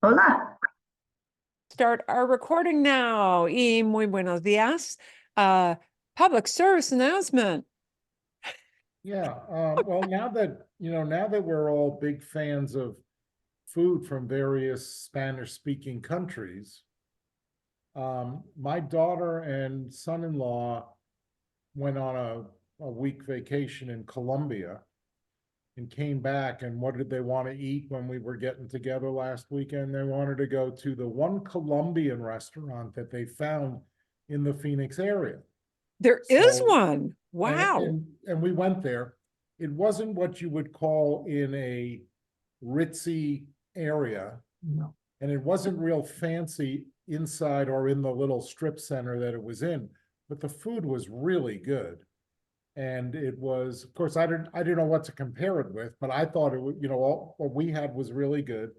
Hola. Start our recording now. Y muy buenos días. Public service announcement. Yeah, well, now that we're all big fans of food from various Spanish-speaking countries, my daughter and son-in-law went on a week vacation in Colombia and came back. And what did they want to eat when we were getting together last weekend? They wanted to go to the one Colombian restaurant that they found in the Phoenix area. There is So- one. Wow. And we went there. It wasn't what you would call in a ritzy area. No. And it wasn't real fancy inside or in the little strip center that it was in, but the food was really good. And it was, of course, I didn't know what to compare it with, but I thought it would, all what we had was really good.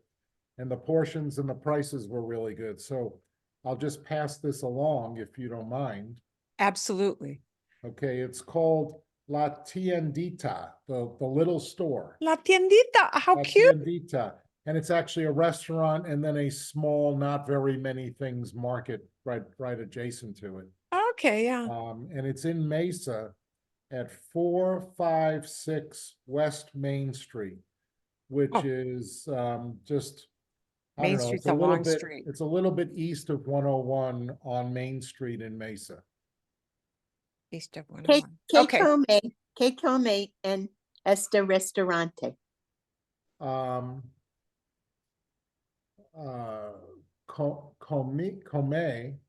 And the portions and the prices were really good. So I'll just pass this along if you don't mind. Absolutely. Okay, it's called La Tiendita, the little store. La tiendita. How La cute. Tiendita. And it's actually a restaurant and then a small, not very many things market right adjacent to it. Okay, yeah. And it's in Mesa at 456 West Main Street, which Oh. is just, I Main don't know, Street's it's a a little long bit, street. it's a little bit east of 101 on Main Street in Mesa. East of Que, 101. que Okay. come, que come en este restaurante? Um, come,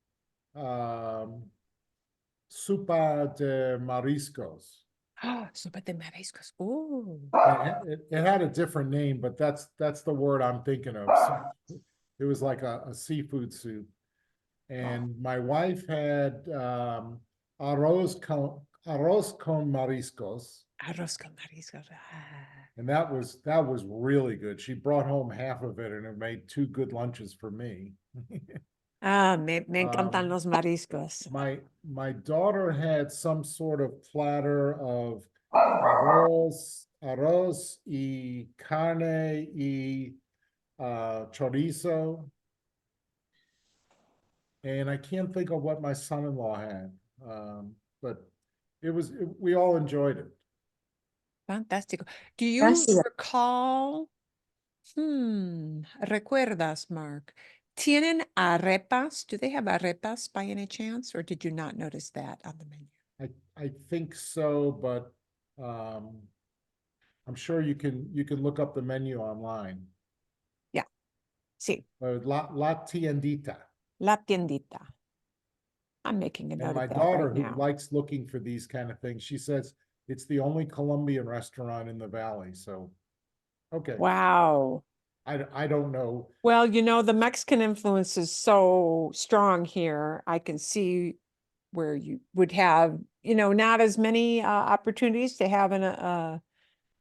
sopa de mariscos. Oh, sopa de mariscos. Ooh. It had a different name, but that's the word I'm thinking of. So it was like a seafood soup. And my wife had arroz con mariscos. Arroz con mariscos. Ah. And that was really good. She brought home half of it and it made two good lunches for me. Me encantan los mariscos. My daughter had some sort of platter of arroz y carne y chorizo. And I can't think of what my son-in-law had, but we all enjoyed it. Fantástico. Do you Gracias. recall? Recuerdas, Mark? ¿Tienen arepas? Do they have arepas by any chance, or did you not notice that on the menu? I think so, but I'm sure you can look up the menu online. Sí, La Tiendita. la tiendita. I'm making a And note my of that daughter, right who now. likes looking for these kind of things, she says it's the only Colombian restaurant in the valley. So, okay. Wow. I don't know. Well, the Mexican influence is so strong here. I can see where you would have, not as many opportunities to have in a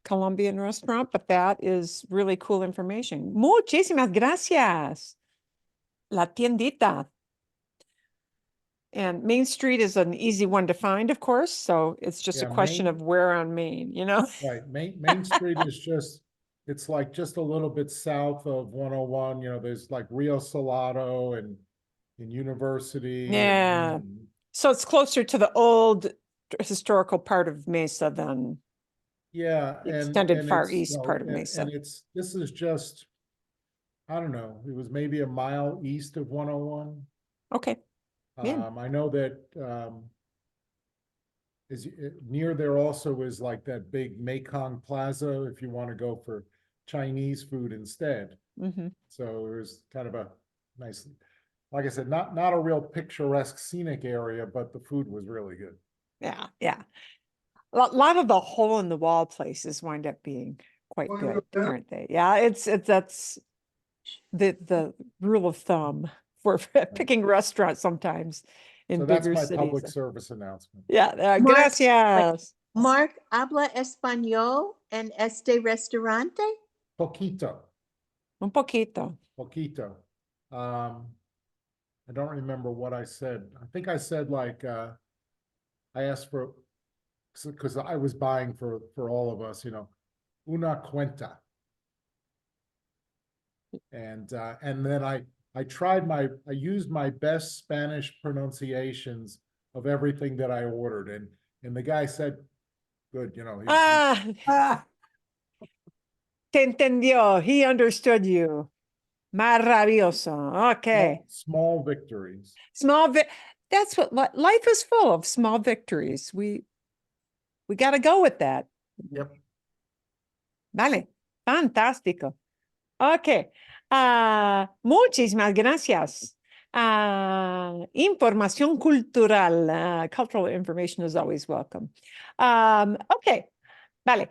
Colombian restaurant, but that is really cool information. Muchísimas gracias. La tiendita. And Main Street is an easy one to find, of course, so it's just a Yeah, question Main- of where on Main, Right. Main Street is it's like just a little bit south of 101. There's like Rio Salado and University. Yeah. And So it's closer to the old historical part of Mesa than yeah, the and extended Far it's, East part of Mesa. and this is just, I don't know, it was maybe a mile east of 101. Okay. Yeah. I know that near there also is like that big Mekong Plaza if you want to go for Chinese food instead. Mm-hmm. So it was kind of a nice, like I said, not a real picturesque scenic area, but the food was really good. Yeah. Yeah. A lot of the hole in the wall places wind up being quite good, aren't they? Yeah. That's the rule of thumb for picking restaurants sometimes in So that's bigger my cities. public service announcement. Yeah. Mark, Gracias. Mark, habla español en este restaurante? Poquito. Un poquito. I don't remember what I said. I think I said like, I asked for, because I was buying for all of us, una cuenta. And then I used my best Spanish pronunciations of everything that I ordered, and the guy said, good, you know, Ah, te entendió. He understood you. Maravilloso. Okay. small victories. That's what life is full of, small victories. We got to go with that. Yep. Vale. Fantástico. Ok. Muchísimas gracias. Información cultural. Cultural information is always welcome. Ok. Vale.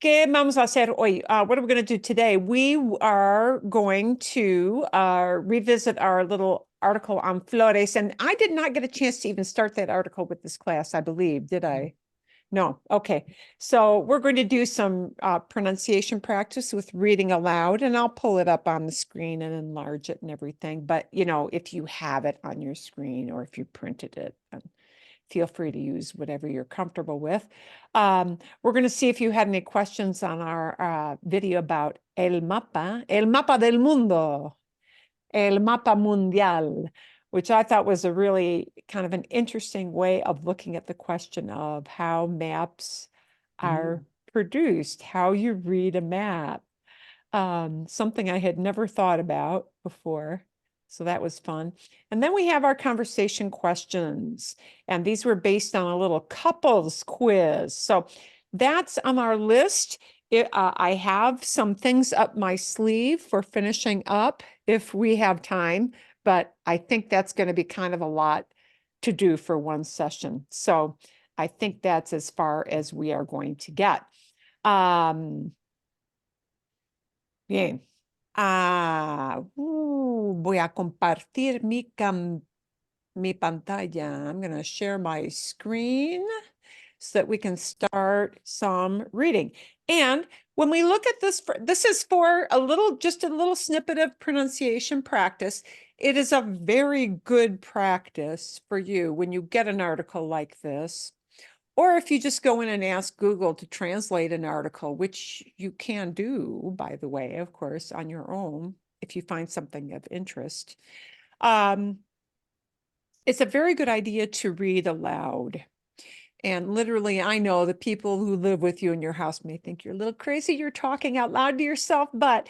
¿Qué vamos a hacer hoy? What are we going to do today? We are going to revisit our little article on flores. And I did not get a chance to even start that article with this class, I believe. Did I? No. Okay. So we're going to do some pronunciation practice with reading aloud, and I'll pull it up on the screen and enlarge it and everything. But, you know, if you have it on your screen or if you printed it, feel free to use whatever you're comfortable with. We're going to see if you had any questions on our video about el mapa del mundo, el mapa mundial, which I thought was a really kind of an interesting way of looking at the question of how maps are produced, how you read a map. Something I had never thought about before. So that was fun. And then we have our conversation questions. And these were based on a little couples quiz. So that's on our list. I have some things up my sleeve for finishing up if we have time, but I think that's going to be kind of a lot to do for one session. So I think that's as far as we are going to get. Bien. Voy a compartir mi pantalla. I'm going to share my screen so that we can start some reading. And when we look at this, this is for just a little snippet of pronunciation practice. It is a very good practice for you when you get an article like this. Or if you just go in and ask Google to translate an article, which you can do, by the way, of course, on your own, if you find something of interest. It's a very good idea to read aloud. And literally, I know the people who live with you in your house may think you're a little crazy, you're talking out loud to yourself, but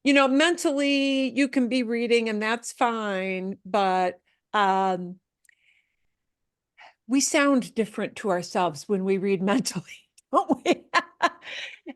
you know, mentally you can be reading and that's fine, but we sound different to ourselves when we read mentally, don't we?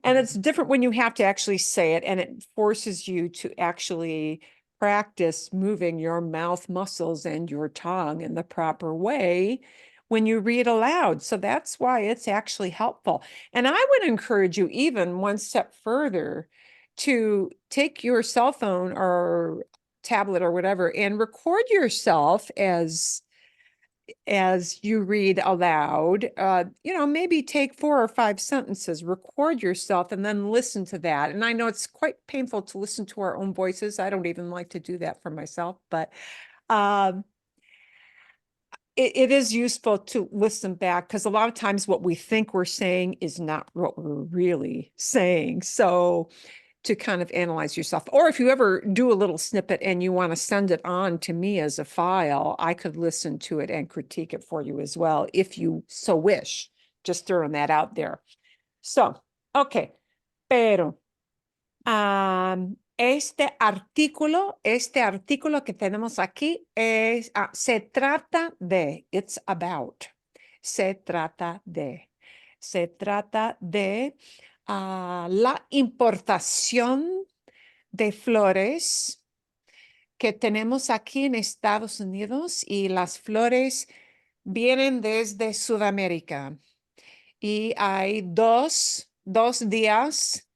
And it's different when you have to actually say it, and it forces you to actually practice moving your mouth muscles and your tongue in the proper way when you read aloud. So that's why it's actually helpful. And I would encourage you even one step further to take your cell phone or tablet or whatever and record yourself as you read aloud. You know, maybe take 4 or 5 sentences, record yourself, and then listen to that. And I know it's quite painful to listen to our own voices. I don't even like to do that for myself, but it is useful to listen back, because a lot of times what we think we're saying is not what we're really saying. So to kind of analyze yourself. Or if you ever do a little snippet and you want to send it on to me as a file, I could listen to it and critique it for you as well, if you so wish. Just throwing that out there. So, okay. Pero, este artículo que tenemos aquí es, se trata de, it's about, se trata de la importación de flores que tenemos aquí en Estados Unidos, y las flores vienen desde Sudamérica. Y hay dos días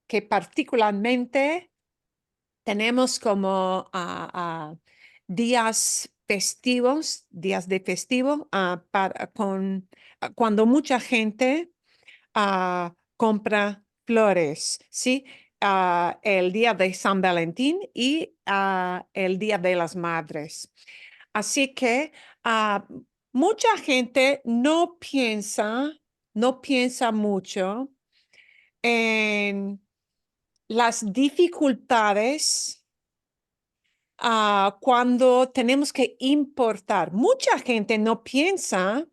que particularmente tenemos como días festivos, días de festivo, cuando mucha gente compra flores, ¿sí? El día de San Valentín y el Día de las Madres. Así que mucha gente no piensa mucho en las dificultades cuando tenemos que importar. Mucha gente no piensa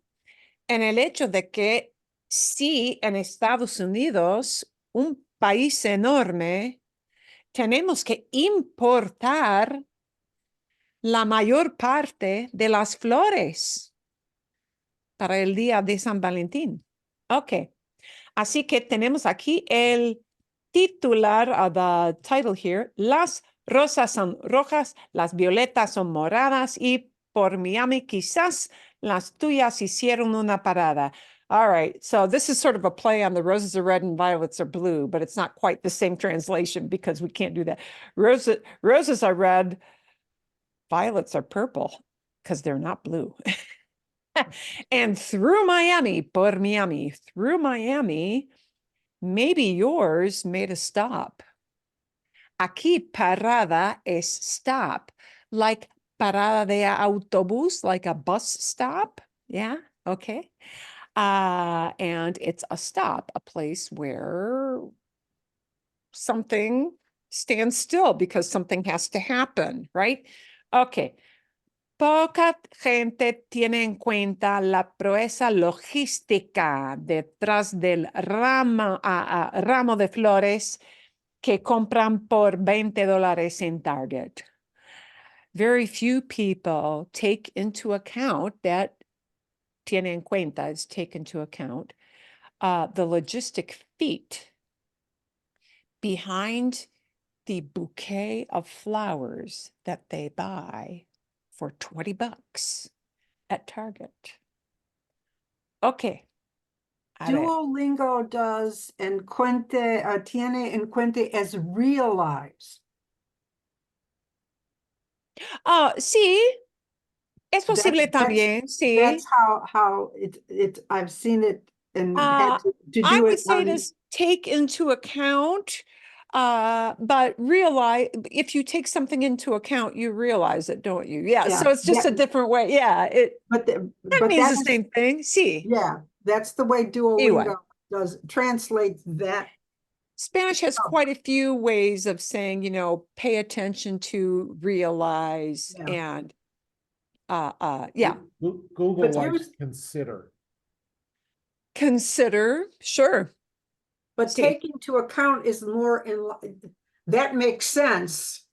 en el hecho de que sí, en Estados Unidos, un país enorme, tenemos que importar la mayor parte de las flores para el día de San Valentín. Ok, así que tenemos aquí el titular, the title here. Las rosas son rojas, las violetas son moradas y por Miami quizás las tuyas hicieron una parada. All right, so this is sort of a play on the roses are red and violets are blue, but it's not quite the same translation because we can't do that. Roses are red, violets are purple because they're not blue. And through Miami, por Miami, through Miami, maybe yours made a stop. Aquí parada es stop, like parada de autobús, like a bus stop. Yeah, okay. And it's a stop, a place where something stands still because something has to happen, right? Okay. Poca gente tiene en cuenta la proeza logística detrás del ramo de flores que compran por $20 en Target. Very few people take into account that, tiene en cuenta is take into account, the logistic feat behind the bouquet of flowers that they buy for $20 at Target. Okay. A ver. Duolingo does tiene en cuenta as realize. Sí, es posible That's- también, sí. That's how I've seen it and had to I do would it say on, to take into account, but realize, if you take something into account, you realize it, don't you? Yeah, so Yeah, it's just a different way. Yeah, it but that but means that the is, same thing. Sí. yeah, that's the way Duolingo does translate that. Spanish has Oh. quite a few ways of saying, you know, pay attention to, realize, Yeah. and yeah, Google But likes here's- consider. consider, sure. But See. take into account is more that makes sense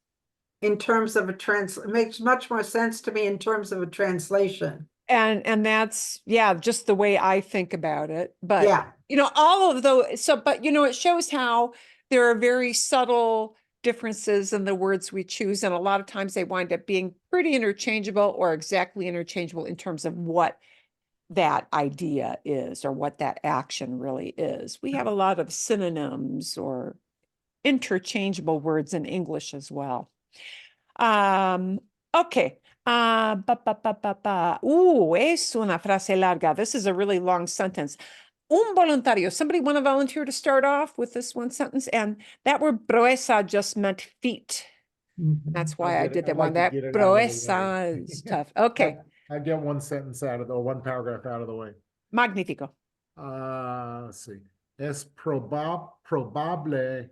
in terms of it makes much more sense to me in terms of a translation. And that's, yeah, just the way I think about it. But Yeah, you know, all of those, but you know, it shows how there are very subtle differences in the words we choose. And a lot of times they wind up being pretty interchangeable or exactly interchangeable in terms of what that idea is or what that action really is. We have a lot of synonyms or interchangeable words in English as well. Okay. Es una frase larga. This is a really long sentence. Un voluntario. Somebody want to volunteer to start off with this one sentence? And that word proeza just meant feet. That's why I did that one. That proeza is tough. Okay. I get one sentence one paragraph out of the way. Magnífico. Let's see. Es probable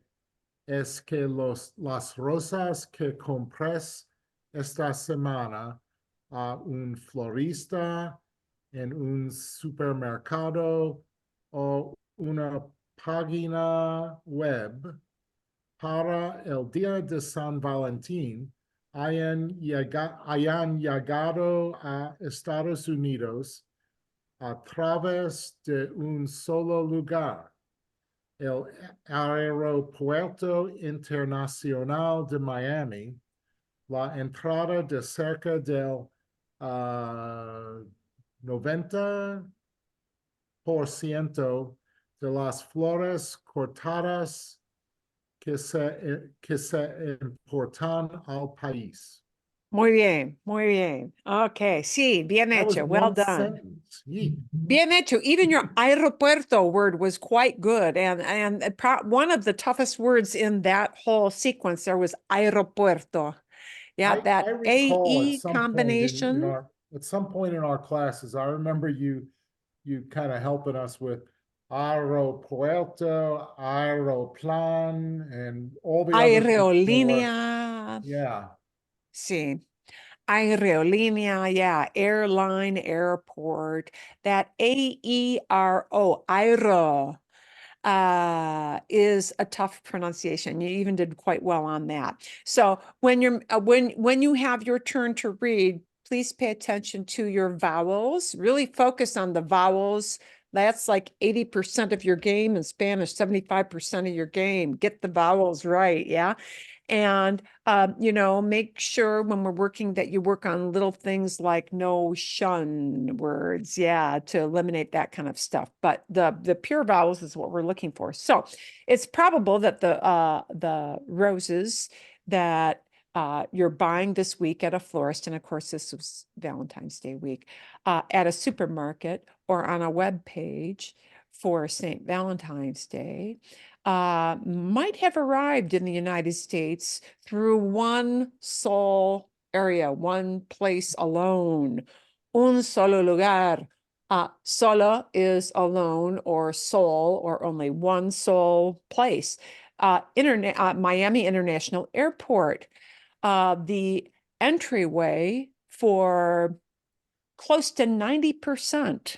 es que las rosas que compres esta semana a un florista en un supermercado o una página web para el día de San Valentín hayan llegado a Estados Unidos a través de un solo lugar, el Aeropuerto Internacional de Miami, la entrada de cerca del 90% de las flores cortadas que se importan al país. Muy bien, muy bien. Okay, sí, bien That was hecho. Well one done. sentence. Yeet. Bien hecho. Even your aeropuerto word was quite good. And one of the toughest words in that whole sequence there was aeropuerto. Yeah, that I recall AE at some point combination. at some point in our classes, I remember you kind of helping us with aeropuerto, aeroplan, and all the other things that were- Aerolínea. Yeah, Sí. Aerolínea, yeah, airline, airport, that A-E-R-O, aero, is a tough pronunciation. You even did quite well on that. So when you're, when you have your turn to read, please pay attention to your vowels, really focus on the vowels. That's like 80% of your game in Spanish, 75% of your game. Get the vowels right, yeah? And, you know, make sure when we're working that you work on little things like no shun words, yeah, to eliminate that kind of stuff. But the pure vowels is what we're looking for. So it's probable that the roses that you're buying this week at a florist, and of course this was Valentine's Day week, at a supermarket or on a web page for St. Valentine's Day, might have arrived in the United States through one sole area, one place alone, un solo lugar. Solo is alone or sole or only one sole place. Miami International Airport, the entryway for close to 90%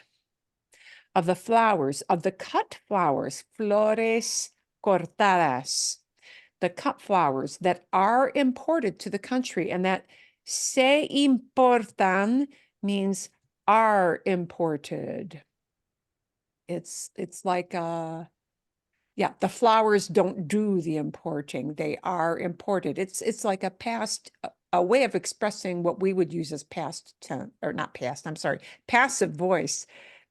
of the flowers, of the cut flowers, flores cortadas, the cut flowers that are imported to the country, and that se importan means are imported. It's like yeah, the flowers don't do the importing, they are imported. It's like a past, a way of expressing what we would use as past tense, or not past, I'm sorry, passive voice.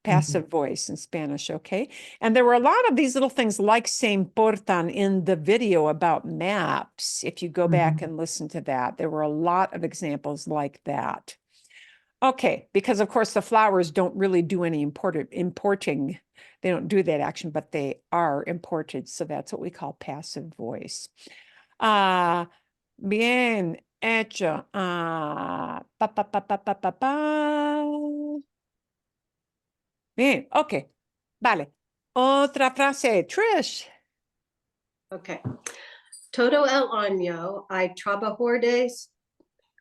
Passive voice in Spanish, okay? And there were a lot of these little things like se importan in the video about maps. If you go back and listen to that, there were a lot of examples like that. Okay, because of course the flowers don't really do any importing. They don't do that action, but they are imported. So that's what we call passive voice. Bien hecho. Pa, pa, pa, pa, pa, pa, pa. Bien, ok. Vale. Otra frase, Trish. Okay. Todo el año hay trabajadores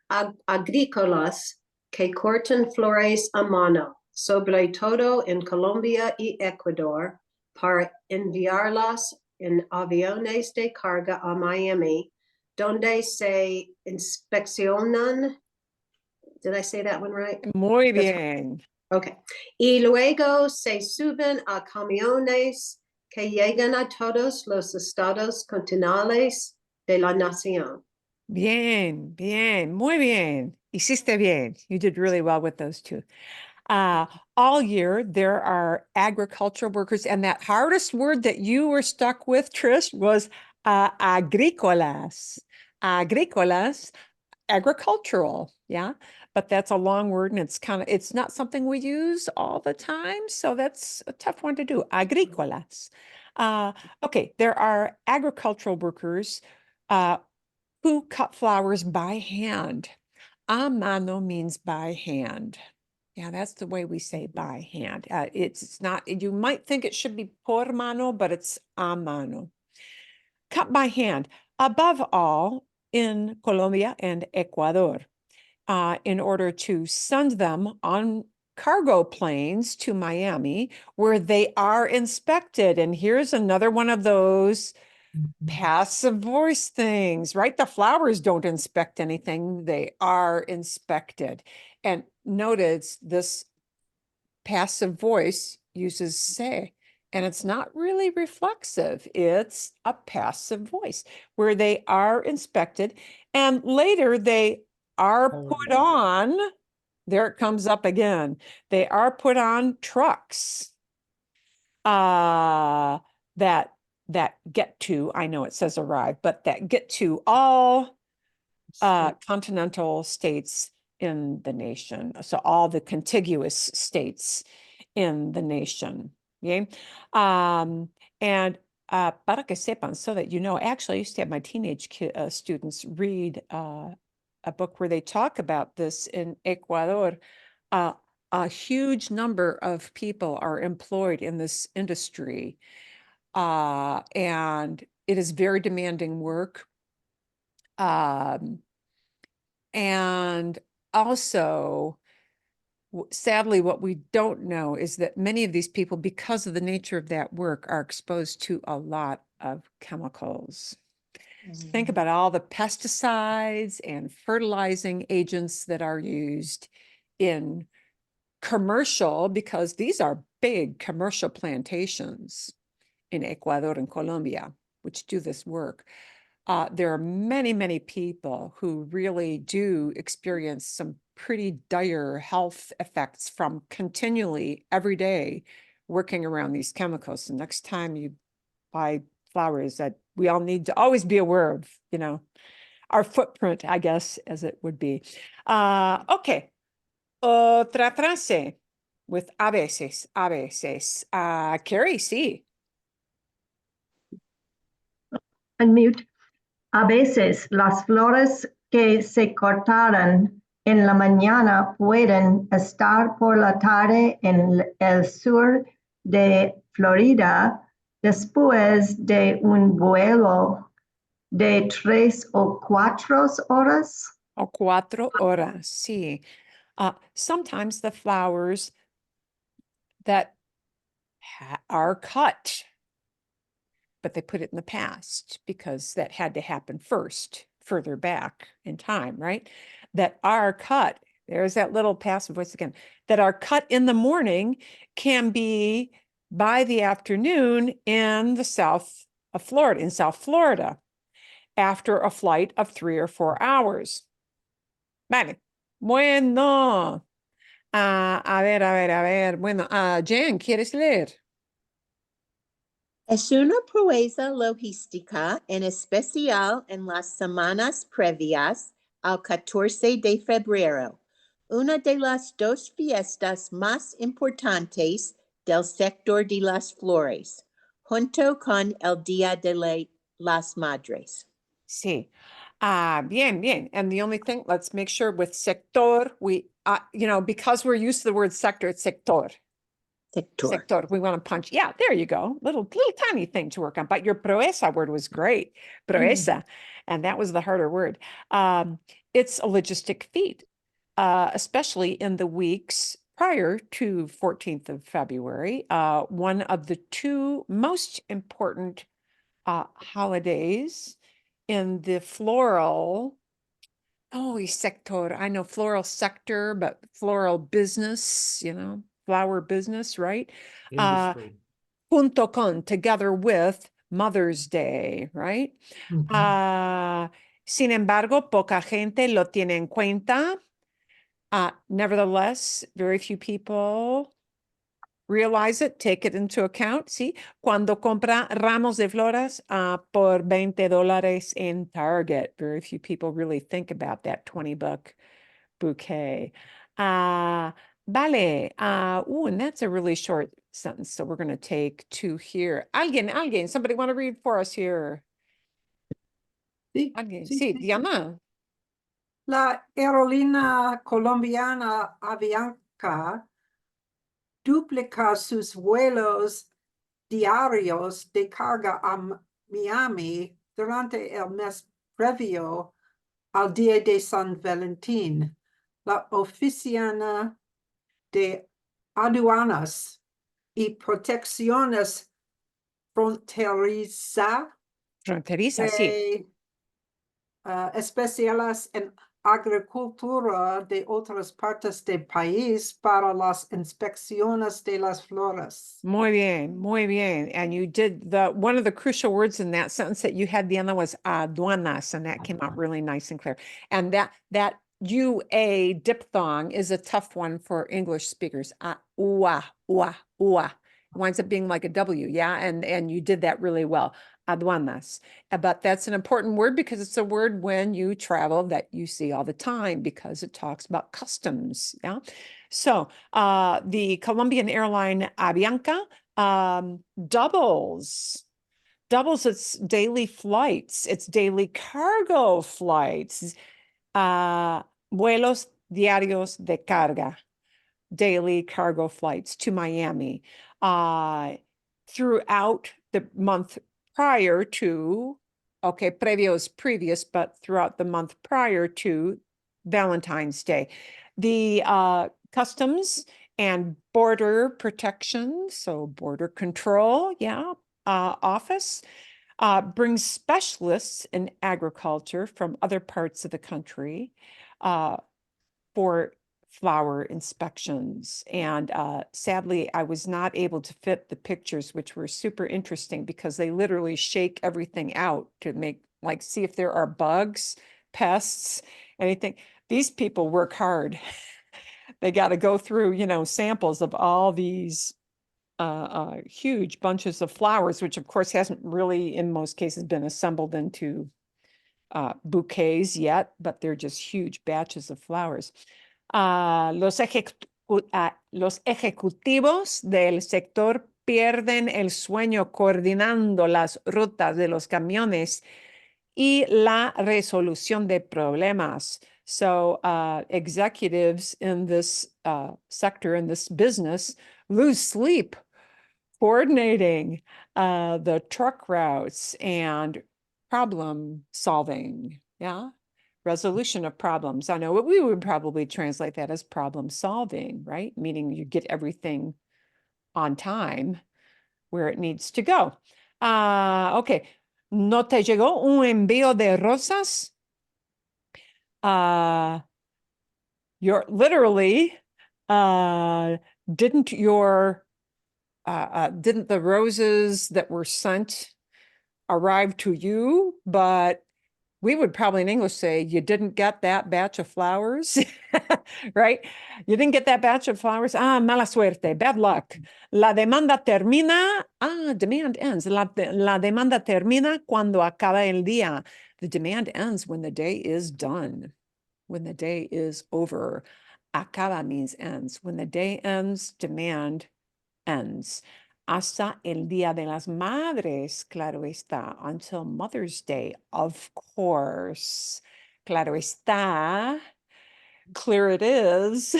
agrícolas que cortan flores a mano, sobre todo en Colombia y Ecuador, para enviarlas en aviones de carga a Miami, donde se inspeccionan. Did I say that one right? Muy That's- bien. Okay. Y luego se suben a camiones que llegan a todos los estados continentales de la nación. Bien, bien, muy bien. Hiciste bien. You did really well with those two. All year, there are agricultural workers, and that hardest word that you were stuck with, Trish, was agrícolas. Agrícolas, agricultural, yeah? But that's a long word, and it's not something we use all the time, so that's a tough one to do, agrícolas. Okay, there are agricultural workers who cut flowers by hand. A mano means by hand. Yeah, that's the way we say by hand. It's not, you might think it should be por mano, but it's a mano. Cut by hand. Above all, in Colombia and Ecuador, in order to send them on cargo planes to Miami, where they are inspected. And here's another one of those passive voice things, right? The flowers don't inspect anything, they are inspected. And notice this passive voice uses se, and it's not really reflexive. It's a passive voice where they are inspected, and later they are put on. There it comes up again. They are put on trucks that get to, I know it says arrive, but that get to all continental states in the nation. So all the contiguous states in the nation. Okay. And para que sepan, so that you know, actually I used to have my teenage students read a book where they talk about this in Ecuador. a huge number of people are employed in this industry. And it is very demanding work. And also, sadly, what we don't know is that many of these people, because of the nature of that work, are exposed to a lot of chemicals. Think about all the pesticides and fertilizing agents that are used in commercial, because these are big commercial plantations in Ecuador and Colombia, which do this work. There are many, many people who really do experience some pretty dire health effects from continually every day working around these chemicals. The next time you buy flowers, that we all need to always be aware of, you know, our footprint, I guess, as it would be. Okay. Otra frase with a veces, a veces. Carrie, sí. Unmute. A veces las flores que se cortaron en la mañana pueden estar por la tarde en el sur de Florida después de un vuelo de 3 o 4 horas. O 4 horas, sí. Sometimes the flowers that are cut, but they put it in the past because that had to happen first, further back in time, right? That are cut, there's that little passive voice again, that are cut in the morning can be by the afternoon in the south of Florida, in South Florida, after a flight of 3 or 4 hours. Vale. Bueno. A ver. Bueno, Jen, ¿quieres leer? Es una proeza logística, en especial en las semanas previas al 14 de febrero, una de las 2 fiestas más importantes del sector de las flores, junto con el Día de las Madres. Sí. Bien. And the only thing, let's make sure with sector, we, you know, because we're used to the word sector, it's sector. Sector. We want to punch. Yeah, there you go. Little tiny thing to work on. But your proeza word was great. Proeza. And that was the harder word. It's a logistic feat, especially in the weeks prior to 14th of February. One of the 2 most important holidays in the floral, sector. I know floral sector, but floral business, you know, flower business, right? Industry. Junto con, together with Mother's Day, right? Sin embargo, poca gente lo tiene en cuenta. Nevertheless, very few people realize it, take it into account. Sí, cuando compra ramos de flores por $20 in Target, very few people really think about that $20 bouquet. Vale. And that's a really short sentence, so we're going to take 2 here. Alguien, somebody want to read for us here? Sí, Alguien, sí, sí, sí. Diana. La aerolínea colombiana Avianca duplica sus vuelos diarios de carga a Miami durante el mes previo al Día de San Valentín. La Oficina de Aduanas y Protecciones Fronteriza Fronteriza, sí. especiales en agricultura de otras partes del país para las inspecciones de las flores. Muy bien. And you did one of the crucial words in that sentence that you had, the other was aduanas, and that came out really nice and clear. And that UA diphthong is a tough one for English speakers. Ua. It winds up being like a W, yeah? And you did that really well. Aduanas. But that's an important word because it's a word when you travel that you see all the time because it talks about customs, yeah? So the Colombian airline Avianca doubles its daily flights, its daily cargo flights, vuelos diarios de carga. daily cargo flights to Miami. Throughout the month prior to, okay, previo is previous, but throughout the month prior to Valentine's Day. The Customs and Border Protection, so Border Control, Office, brings specialists in agriculture from other parts of the country for flower inspections. And sadly, I was not able to fit the pictures, which were super interesting because they literally shake everything out to make, like, see if there are bugs, pests, anything. These people work hard. They got to go through, samples of all these huge bunches of flowers, which of course hasn't really, in most cases, been assembled into bouquets yet, but they're just huge batches of flowers. Los ejecutivos del sector pierden el sueño coordinando las rutas de los camiones y la resolución de problemas. So executives in this sector, in this business, lose sleep coordinating the truck routes and problem solving. Resolution of problems. I know we would probably translate that as problem solving, right? Meaning you get everything on time where it needs to go. Okay. ¿No te llegó un envío de rosas? Your literally, didn't the roses that were sent arrive to you? But we would probably in English say, you didn't get that batch of flowers, right? You didn't get that batch of flowers. Mala suerte, bad luck. La demanda termina, demand ends. La demanda termina cuando acaba el día. The demand ends when the day is done, when the day is over. Acaba means ends. When the day ends, demand ends. Hasta el Día de las Madres, claro está, until Mother's Day, of course. Claro está, clear it is,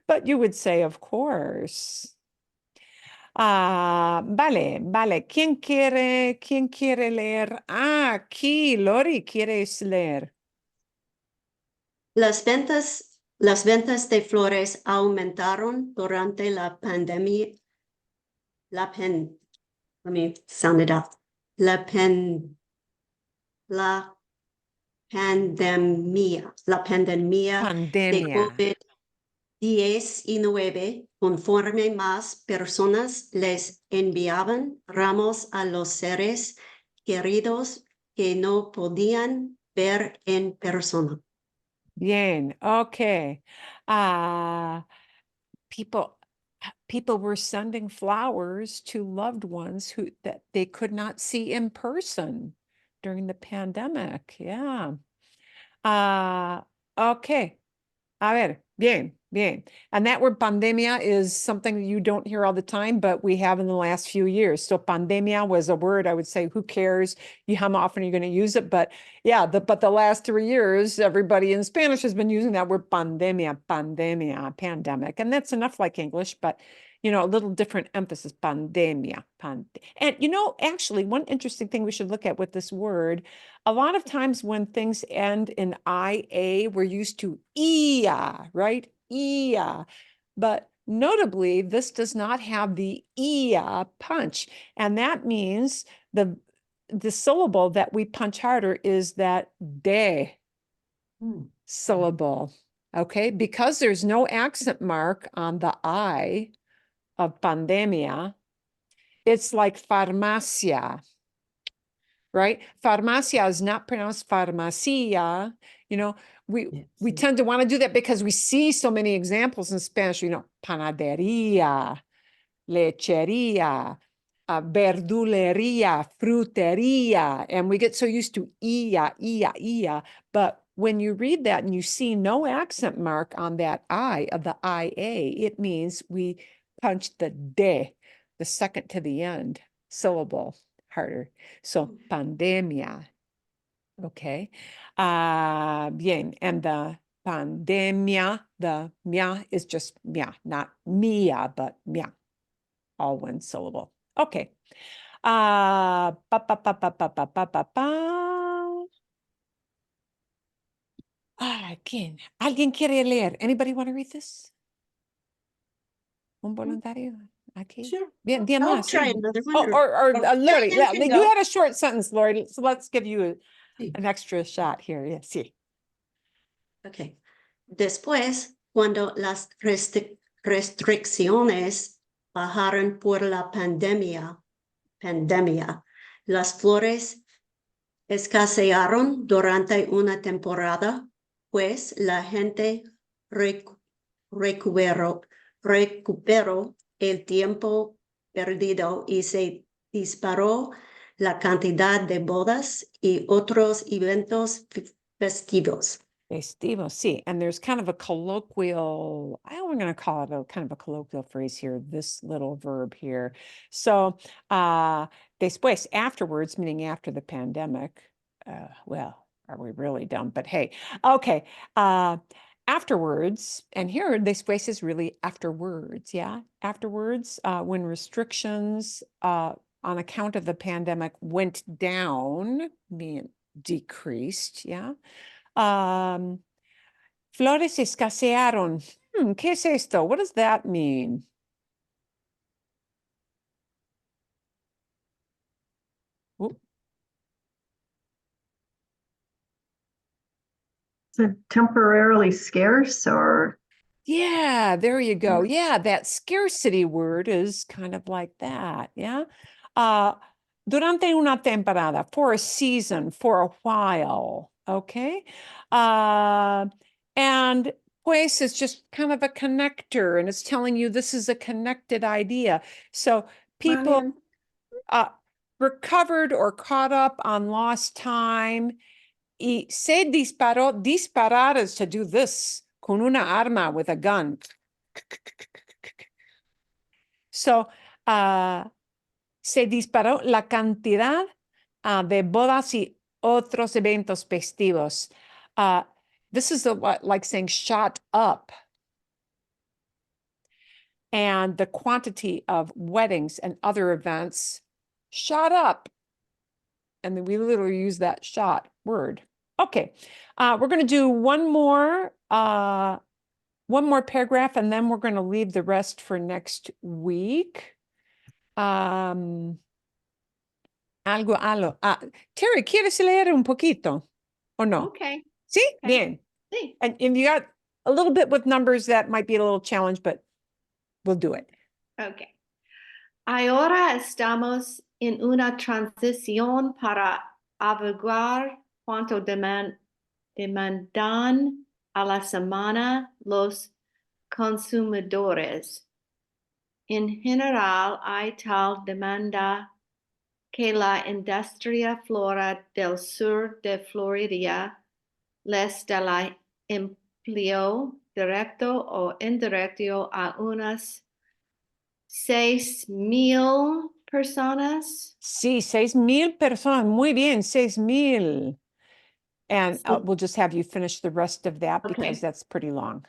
but you would say, of course. Vale. ¿Quién quiere leer? Aquí, Lori, ¿quieres leer? Las ventas de flores aumentaron durante la pandemia. La pandemia de COVID-19, conforme más personas les enviaban ramos a los seres queridos que no podían ver en persona. Bien, okay. People were sending flowers to loved ones that they could not see in person during the pandemic. Yeah. Okay. A ver, bien. And that word pandemia is something that you don't hear all the time, but we have in the last few years. So pandemia was a word, I would say, who cares? How often are you going to use it? But yeah, but the last 3 years, everybody in Spanish has been using that word pandemia, pandemic. And that's enough like English, but a little different emphasis, pandemia. And actually, one interesting thing we should look at with this word, a lot of times when things end in IA, we're used to ia, right? Ia. But notably, this does not have the ia punch. And that means the syllable that we punch harder is that de syllable. Okay, because there's no accent mark on the I of pandemia, it's like farmacia, right? Farmacia is not pronounced farmacia. We tend to want to do that because we see so many examples in Spanish, panaderia, lecheria, verduleria, fruteria, and we get so used to ia. But when you read that and you see no accent mark on that I of the IA, it means we punch the de, the second to the end syllable harder. So pandemia. Okay. Bien. And the pandemia. The mia is just mia, not mia, but mia. All one syllable. Okay. Pa, pa, pa, pa, pa, pa, pa, pa, pa. ¿Alguien quiere leer? Anybody want to read this? Un voluntario aquí. Sure. Bien, bien I'll más. try sí. another one. Or Lori, Diane can you go. had a short sentence, Lori, so let's give you Sí. an extra shot here. Yeah, sí. Ok. Después, cuando las restricciones bajaron por la pandemia, las flores escasearon durante una temporada, pues la gente recuperó el tiempo perdido y se disparó la cantidad de bodas y otros eventos festivos. Festivo, sí. And there's kind of a colloquial, I'm going to call it a kind of a colloquial phrase here, this little verb here. So, después, afterwards, meaning after the pandemic, well, are we really dumb? But hey, okay. Afterwards, and here después is really afterwards, yeah? Afterwards, when restrictions on account of the pandemic went down, meaning decreased, yeah? Flores escasearon. ¿Qué es esto? What does that mean? Oop, Is it temporarily scarce or? yeah, there you go. Yeah, that scarcity word is kind of like that. Yeah. Durante una temporada, for a season, for a while. Okay. And pues is just kind of a connector, and it's telling you this is a connected idea. So people recovered or caught up on lost time. Y se disparó. Disparar is to do this con una arma, with a gun. So, se disparó la cantidad de bodas y otros eventos festivos. This is like saying shot up. And the quantity of weddings and other events shot up. And then we literally use that shot word. Okay, we're going to do one more paragraph, and then we're going to leave the rest for next week. Terry, ¿quieres leer un poquito? ¿O no? Okay. Sí, Okay. bien. Sí. And you got a little bit with numbers that might be a little challenge, but we'll do it. Okay. Ahora estamos en una transición para averiguar cuánto demandan a la semana los consumidores. En general, hay tal demanda que la industria flora del sur de Florida les da la empleo directo o indirecto a unas 6,000 personas. Sí, 6,000 personas. Muy bien, 6,000. And we'll just have you finish the rest of that because Okay. that's pretty long.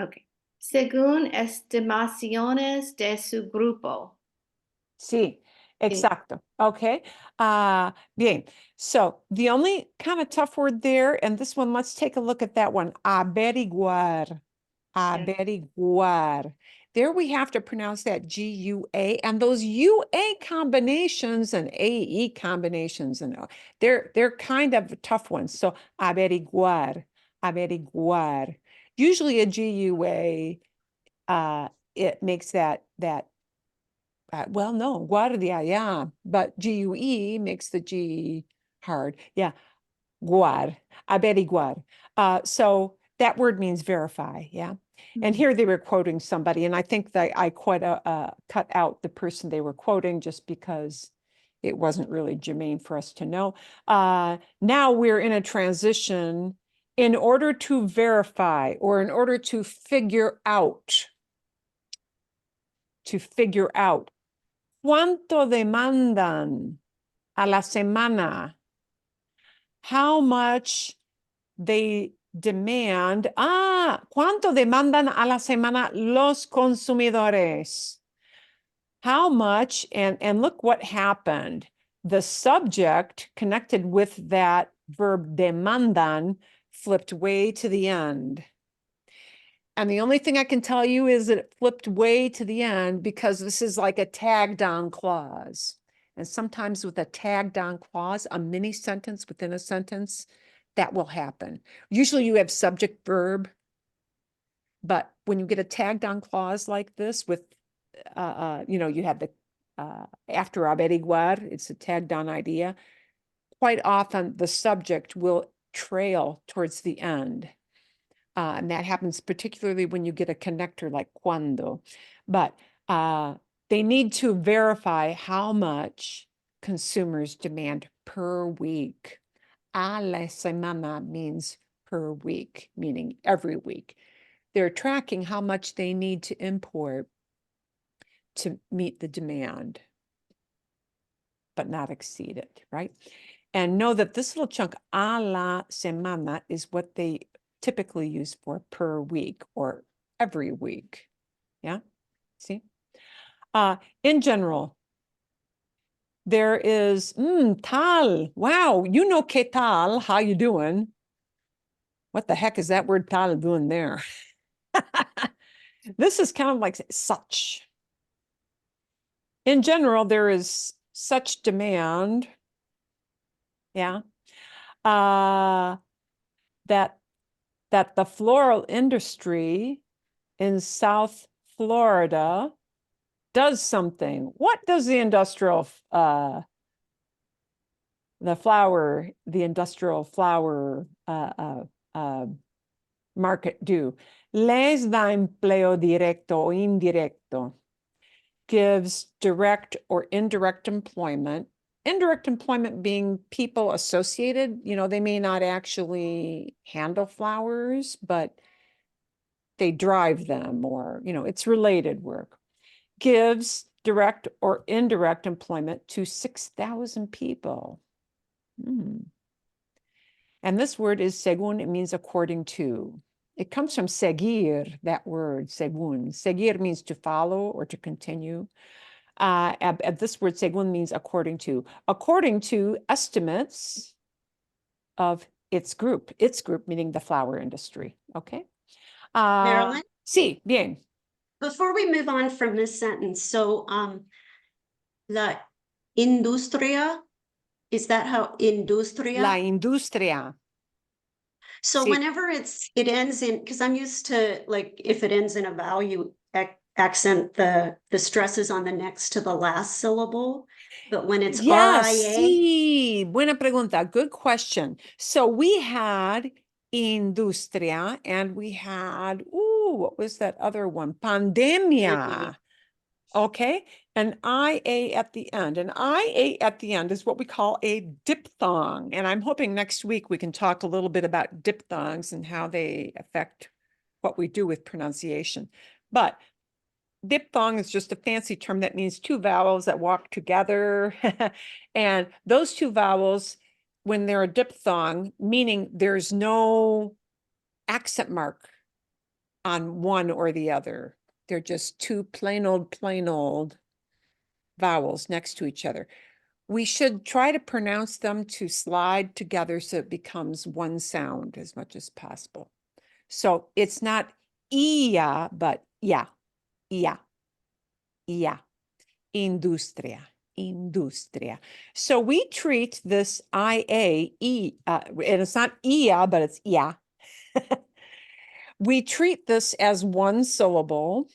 Okay. Según estimaciones de su grupo. Sí, exacto. Okay. Bien. So the only kind of tough word there, and this one, let's take a look at that one. Averiguar. Averiguar. There we have to pronounce that G-U-A, and those U-A combinations and A-E combinations, and they're kind of tough ones. So averiguar, averiguar. Usually a G-U-A, it makes that well, no, guardia, yeah, but G-U-E makes the G hard. Yeah, guar, averiguar. So that word means verify, yeah. And here they were quoting somebody, and I think that I cut out the person they were quoting just because it wasn't really germane for us to know. Now we're in a transition in order to verify or in order to figure out. ¿Cuánto demandan a la semana? How much they demand. ¿Cuánto demandan a la semana los consumidores? How much, and look what happened. The subject connected with that verb demandan flipped way to the end. And the only thing I can tell you is that it flipped way to the end because this is like a tagged on clause. And sometimes with a tagged on clause, a mini sentence within a sentence, that will happen. Usually you have subject verb, but when you get a tagged on clause like this with, you have the after averiguar, it's a tagged on idea. Quite often the subject will trail towards the end. And that happens particularly when you get a connector like cuando. But they need to verify how much consumers demand per week. A la semana means per week, meaning every week. They're tracking how much they need to import to meet the demand, but not exceed it, right? And know that this little chunk, a la semana, is what they typically use for per week or every week. Yeah, see? In general, there is, tal, wow, you know que tal, how you doing? What the heck is that word tal doing there? This is kind of like such. In general, there is such demand, yeah, that the floral industry in South Florida does something. What does the industrial flower market do? Les da empleo directo o indirecto. Gives direct or indirect employment. Indirect employment being people associated, they may not actually handle flowers, but they drive them, or, it's related work. Gives direct or indirect employment to 6,000 people. And this word is según. It means according to. It comes from seguir, that word, según. Seguir means to follow or to continue. This word según means according to. According to estimates of its group meaning the flower industry. Okay. Marilyn? Sí, bien. Before we move on from this sentence, so la industria, is that how industria? La industria. So Sí. whenever it ends in, because I'm used to, like, if it ends in a vowel, you accent the stress is on the next to the last syllable. But when it's Yes, RIA, sí, buena pregunta. Good question. So we had industria and we had, what was that other one? Pandemia. Okay. And IA at the end. And IA at the end is what we call a diphthong. And I'm hoping next week we can talk a little bit about diphthongs and how they affect what we do with pronunciation. But diphthong is just a fancy term that means two vowels that walk together. And those two vowels, when they're a diphthong, meaning there's no accent mark on one or the other. They're just two plain old vowels next to each other. We should try to pronounce them to slide together so it becomes one sound as much as possible. So it's not ia, but yeah. Industria. So we treat this IA, and it's not ia, but it's ia. We treat this as one syllable,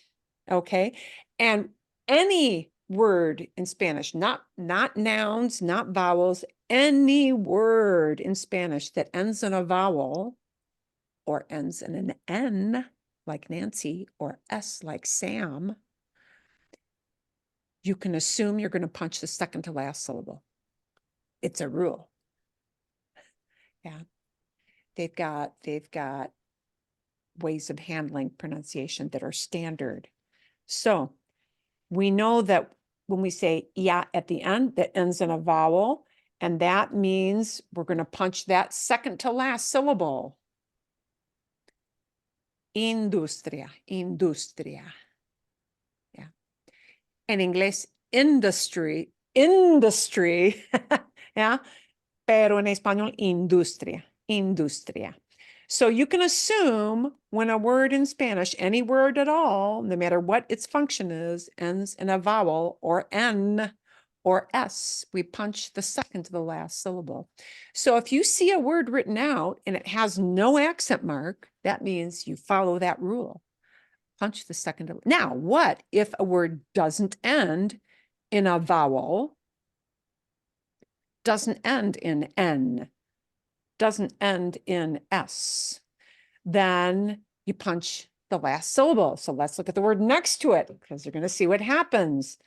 okay? And any word in Spanish, not nouns, not vowels, any word in Spanish that ends in a vowel or ends in an N, like Nancy, or S like Sam, you can assume you're going to punch the second to last syllable. It's a rule. Yeah. They've got ways of handling pronunciation that are standard. So we know that when we say ya at the end, that ends in a vowel, and that means we're going to punch that second to last syllable. industria, industria. Yeah. En inglés, industry, industry. Yeah. Pero en español, industria, industria. So you can assume when a word in Spanish, any word at all, no matter what its function is, ends in a vowel or N or S, we punch the second to the last syllable. So if you see a word written out and it has no accent mark, that means you follow that rule. Punch the second. Now, what if a word doesn't end in a vowel, doesn't end in N, doesn't end in S? Then you punch the last syllable. So let's look at the word next to it because you're going to see what happens.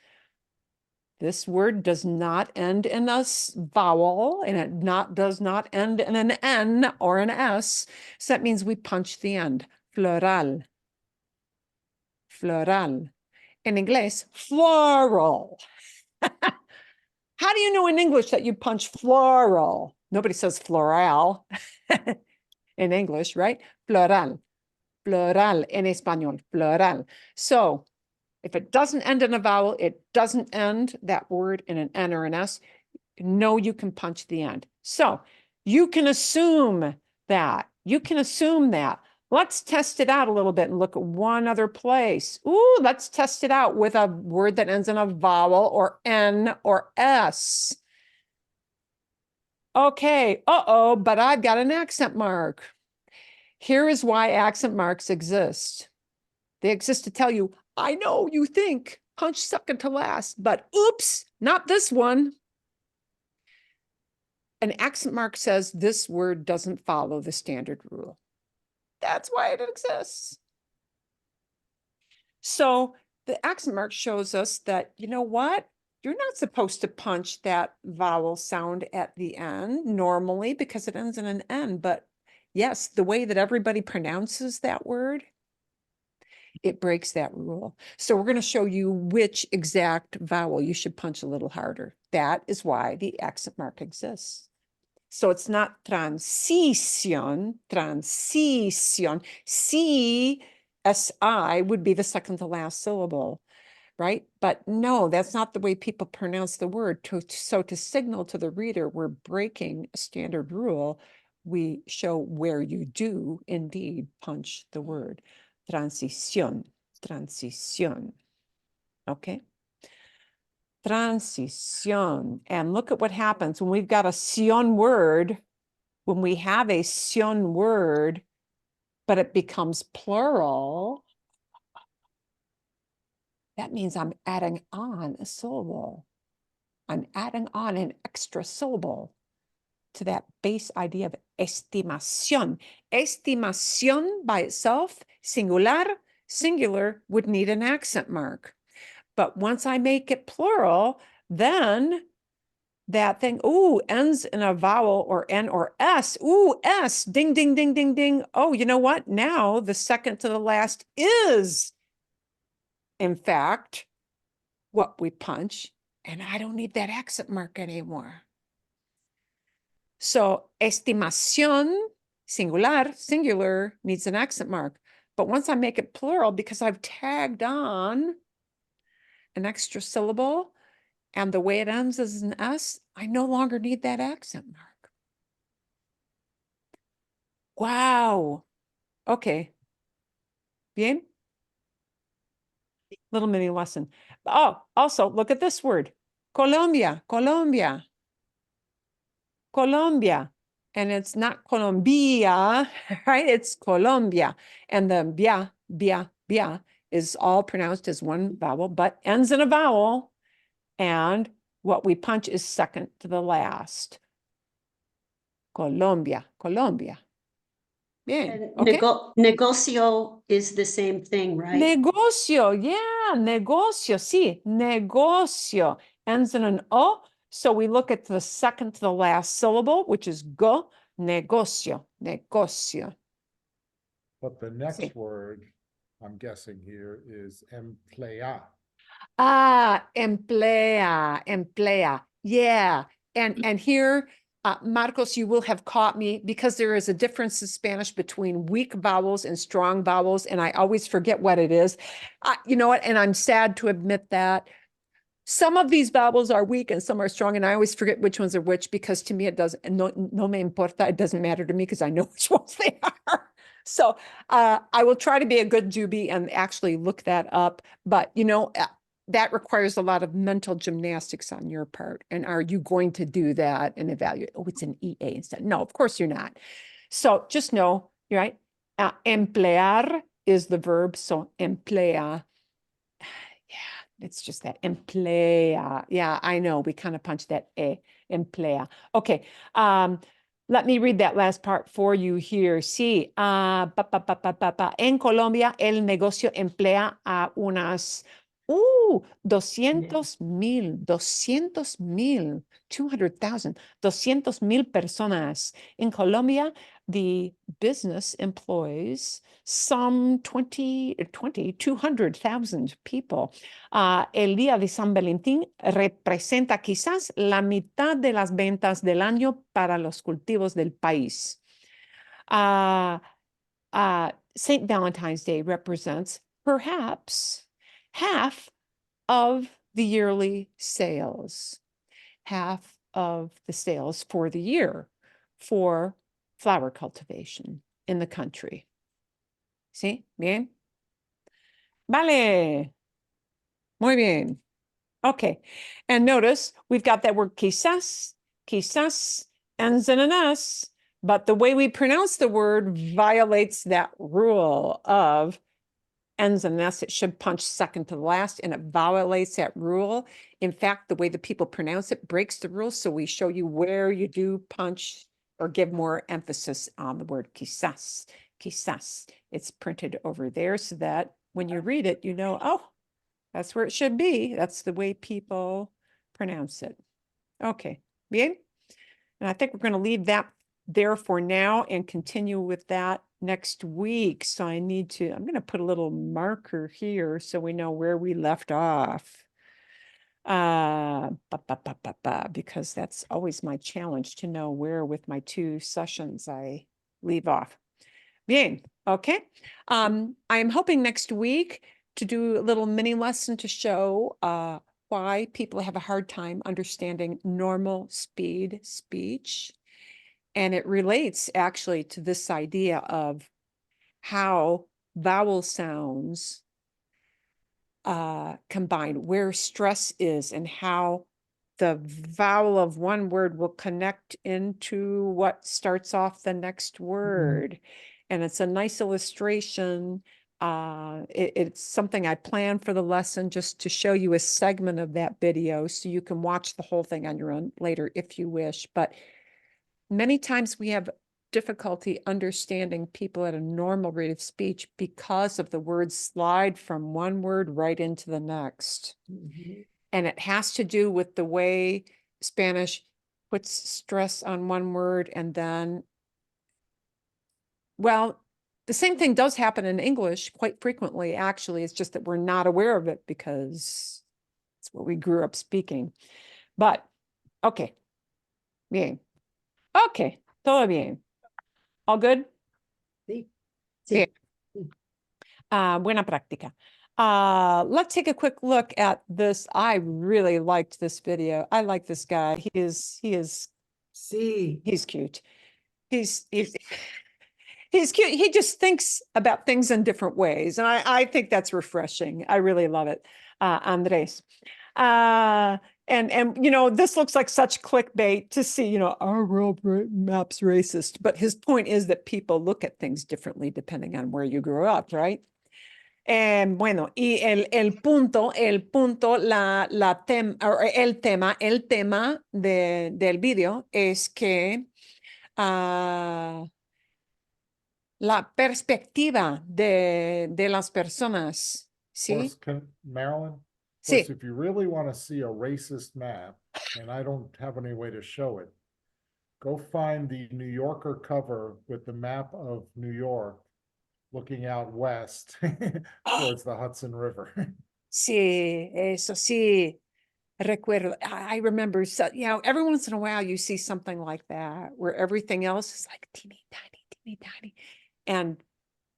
This word does not end in a vowel and it does not end in an N or an S. So that means we punch the end. Floral. Floral. In English, floral. How do you know in English that you punch floral? Nobody says floral in English, right? Floral. Plural en español, plural. So if it doesn't end in a vowel, it doesn't end that word in an N or an S, no, you can punch the end. So you can assume that. You can assume that. Let's test it out a little bit and look at one other place. Ooh, let's test it out with a word that ends in a vowel or N or S. Okay, uh-oh, but I've got an accent mark. Here is why accent marks exist. They exist to tell you, I know you think punch second to last, but oops, not this one. An accent mark says this word doesn't follow the standard rule. That's why it exists. So the accent mark shows us that, you know what? You're not supposed to punch that vowel sound at the end normally because it ends in an N, but yes, the way that everybody pronounces that word, it breaks that rule. So we're going to show you which exact vowel you should punch a little harder. That is why the accent mark exists. So it's not transición, transición. C-S-I would be the second to last syllable, right? But no, that's not the way people pronounce the word. So to signal to the reader we're breaking a standard rule, we show where you do indeed punch the word. Transición, transición. Okay. Transición. And look at what happens when we've got a sion word, when we have a sion word, but it becomes plural. That means I'm adding on a syllable. I'm adding on an extra syllable to that base idea of estimación. Estimación by itself, singular, would need an accent mark. But once I make it plural, then that thing, ooh, ends in a vowel or N or S. Ooh, S, ding, ding, ding, ding, ding. Oh, you know what? Now the second to the last is, in fact, what we punch. And I don't need that accent mark anymore. So estimación, singular, needs an accent mark. But once I make it plural, because I've tagged on an extra syllable and the way it ends is an S, I no longer need that accent mark. Wow. Okay. Bien? Little mini lesson. Oh, also look at this word. Colombia, Colombia. Colombia. And it's not Colombia, right? It's Colombia. And the bia is all pronounced as one vowel, but ends in a vowel. And what we punch is second to the last. Colombia, Colombia. Bien. And Okay. negocio is the same thing, right? Negocio, yeah, negocio, sí, negocio. Ends in an O. So we look at the second to the last syllable, which is go, negocio, negocio. But the next Sí. word, I'm guessing here, is emplea. Ah, emplea. Yeah. And here Marcos, you will have caught me because there is a difference in Spanish between weak vowels and strong vowels, and I always forget what it is. You know what? And I'm sad to admit that. Some of these vowels are weak and some are strong, and I always forget which ones are which because to me it doesn't, no me importa, it doesn't matter to me because I know which ones they are. So I will try to be a good Juby and actually look that up, but you know, that requires a lot of mental gymnastics on your part. And are you going to do that and evaluate? Oh, it's an EA instead. No, of course you're not. So just know, right? Emplear is the verb, so emplea. Yeah, it's just that emplea. Yeah, I know. We kind of punched that emplea. Okay. Let me read that last part for you here. Sí. En Colombia, el negocio emplea a unas 200,000, 200,000, 200,000, 200,000 personas. In Colombia, the business employs some 200,000 people. El día de San Valentín representa quizás la mitad de las ventas del año para los cultivos del país. St. Valentine's Day represents perhaps half of the yearly sales, half of the sales for the year for flower cultivation in the country. ¿Sí? Bien. Vale. Muy bien. Okay. And notice we've got that word quizás, ends in an S, but the way we pronounce the word violates that rule of ends in an S. It should punch second to the last, and it violates that rule. In fact, the way the people pronounce it breaks the rule. So we show you where you do punch or give more emphasis on the word quizás. It's printed over there so that when you read it, you know, oh, that's where it should be. That's the way people pronounce it. Okay, bien. And I think we're going to leave that there for now and continue with that next week. So I'm going to put a little marker here so we know where we left off. Because that's always my challenge to know where with my 2 sessions I leave off. Bien, okay. I am hoping next week to do a little mini lesson to show why people have a hard time understanding normal speed speech. And it relates actually to this idea of how vowel sounds combine, where stress is, and how the vowel of one word will connect into what starts off the next word. And it's a nice illustration. It's something I planned for the lesson just to show you a segment of that video so you can watch the whole thing on your own later if you wish. But many times we have difficulty understanding people at a normal rate of speech because of the words slide from one word right into the next. And it has to do with the way Spanish puts stress on one word and then, well, the same thing does happen in English quite frequently, actually. It's just that we're not aware of it because it's what we grew up speaking. But, okay. Bien. Okay. Todo bien. All good? Sí. Bien. Buena práctica. Let's take a quick look at this. I really liked this video. I like this guy. He is Sí. he's cute. He's cute. He just thinks about things in different ways. And I think that's refreshing. I really love it. Andres. And you know, this looks like such clickbait to see, you know, our world map's racist. But his point is that people look at things differently depending on where you grew up, right? Bueno, y el punto, el tema del video es que la perspectiva de las personas, ¿sí? Marilyn? Of Sí. course, if you really want to see a racist map, and I don't have any way to show it, go find the New Yorker cover with the map of New York looking out west towards the Hudson River. Sí, eso sí. Recuerdo. I remember, so, you know, every once in a while you see something like that where everything else is like teeny tiny. And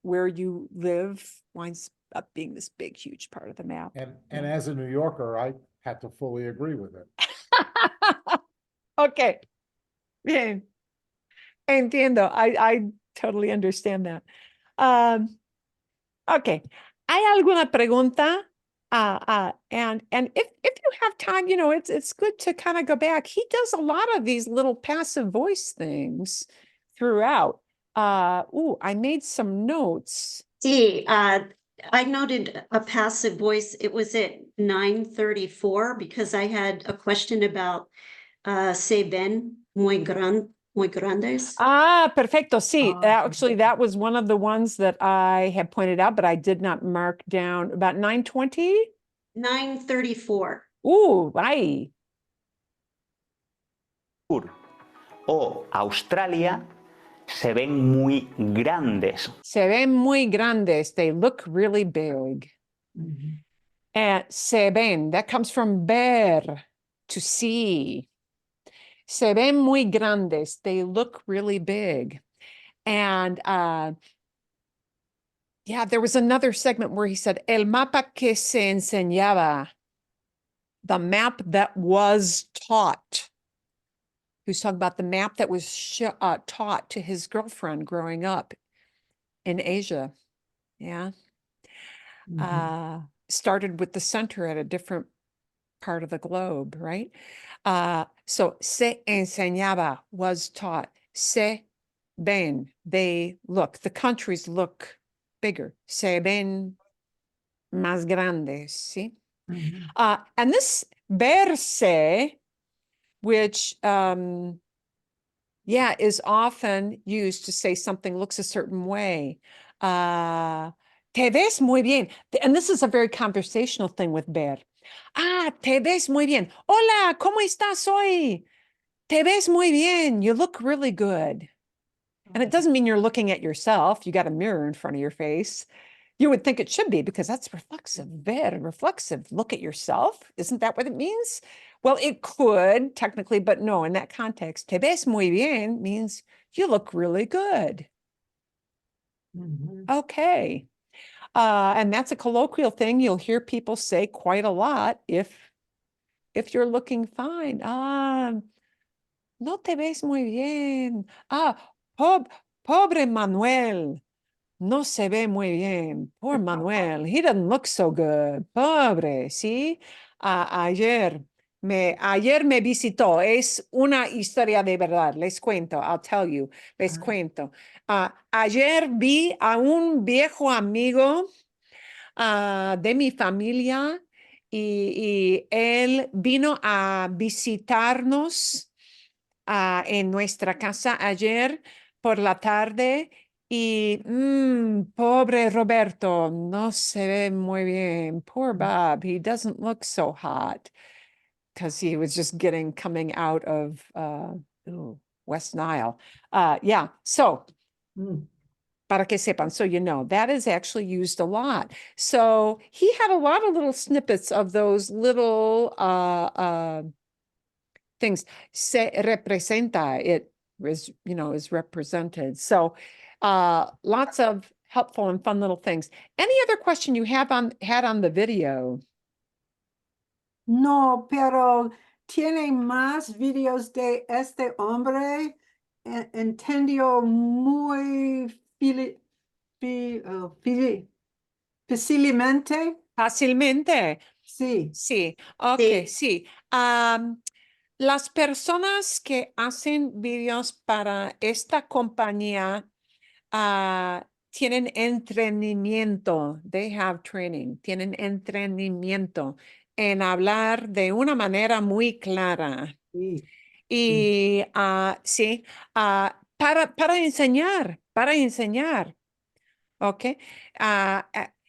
where you live winds up being this big, huge part of the map. And Yeah. as a New Yorker, I had to fully agree with it. Okay. Bien. Entiendo. I totally understand that. Okay. ¿Hay alguna pregunta? And if you have time, you know, it's good to kind of go back. He does a lot of these little passive voice things throughout. I made some notes. Sí, I noted a passive voice. It was at 9:34 because I had a question about se ven muy grandes. Perfecto. Sí, actually, that was one of the ones that I had pointed out, but I did not mark down about 9:20. 9:34. Ay. O Australia se ven muy grandes. Se ven muy grandes. They look really big. And se ven, that comes from ver, to see. Se ven muy grandes. They look really big. And yeah, there was another segment where he said, el mapa que se enseñaba, the map that was taught. He was talking about the map that was taught to his girlfriend growing up in Asia. Yeah. Started with the center at a different part of the globe, right? So se enseñaba was taught. Se ven, they look, the countries look bigger. Se ven más grandes, ¿sí? And this verse, which, yeah, is often used to say something looks a certain way. Te ves muy bien. And this is a very conversational thing with ver. Te ves muy bien. Hola, ¿cómo estás hoy? Te ves muy bien. You look really good. And it doesn't mean you're looking at yourself. You got a mirror in front of your face. You would think it should be because that's reflexive, ver, reflexive. Look at yourself. Isn't that what it means? Well, it could technically, but no, in that context, te ves muy bien means you look really good. Okay. And that's a colloquial thing you'll hear people say quite a lot if you're looking fine. No te ves muy bien. Pobre Manuel. No se ve muy bien. Poor Manuel. He doesn't look so good. Pobre, ¿sí? Ayer me visitó. Es una historia de verdad. Les cuento. I'll tell you. Les cuento. Ayer vi a un viejo amigo de mi familia y él vino a visitarnos en nuestra casa ayer por la tarde y pobre Roberto, no se ve muy bien. Poor Bob, he doesn't look so hot because he was just coming out of West Nile. Yeah, so para que sepan, so you know, that is actually used a lot. So he had a lot of little snippets of those little things. Se representa, it is, you know, is represented. So lots of helpful and fun little things. Any other question you had on the video? No, pero tiene más videos de este hombre. Entendió muy fácilmente. Fácilmente. Sí. Sí, ok, Sí. sí. Las personas que hacen videos para esta compañía tienen entrenamiento, they have training, tienen entrenamiento en hablar de una manera muy clara. Sí. Y sí, para enseñar, ¿ok?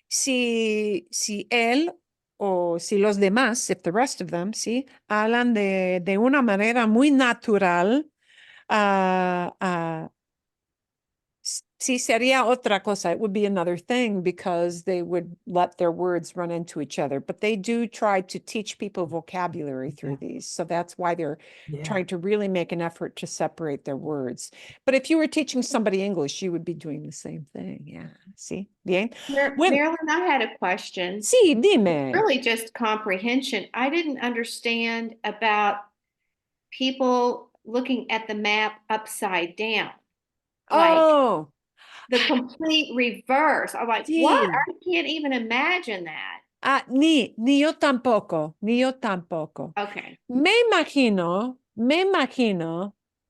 Si él o si los demás, if the rest of them, sí, hablan de una manera muy natural, Sí, sería otra cosa. It would be another thing because they would let their words run into each other. But they do try to teach people vocabulary through these. So that's why they're Yeah. trying to really make an effort to separate their words. But if you were teaching somebody English, you would be doing the same thing. Yeah. See? Bien. When- Marilyn, I had a question. Sí, dime. Really just comprehension. I didn't understand about people looking at the map upside down. Like Oh, the complete reverse. I'm like, Sí. what? I can't even imagine that. ni yo tampoco, ni yo tampoco. Okay. Me imagino,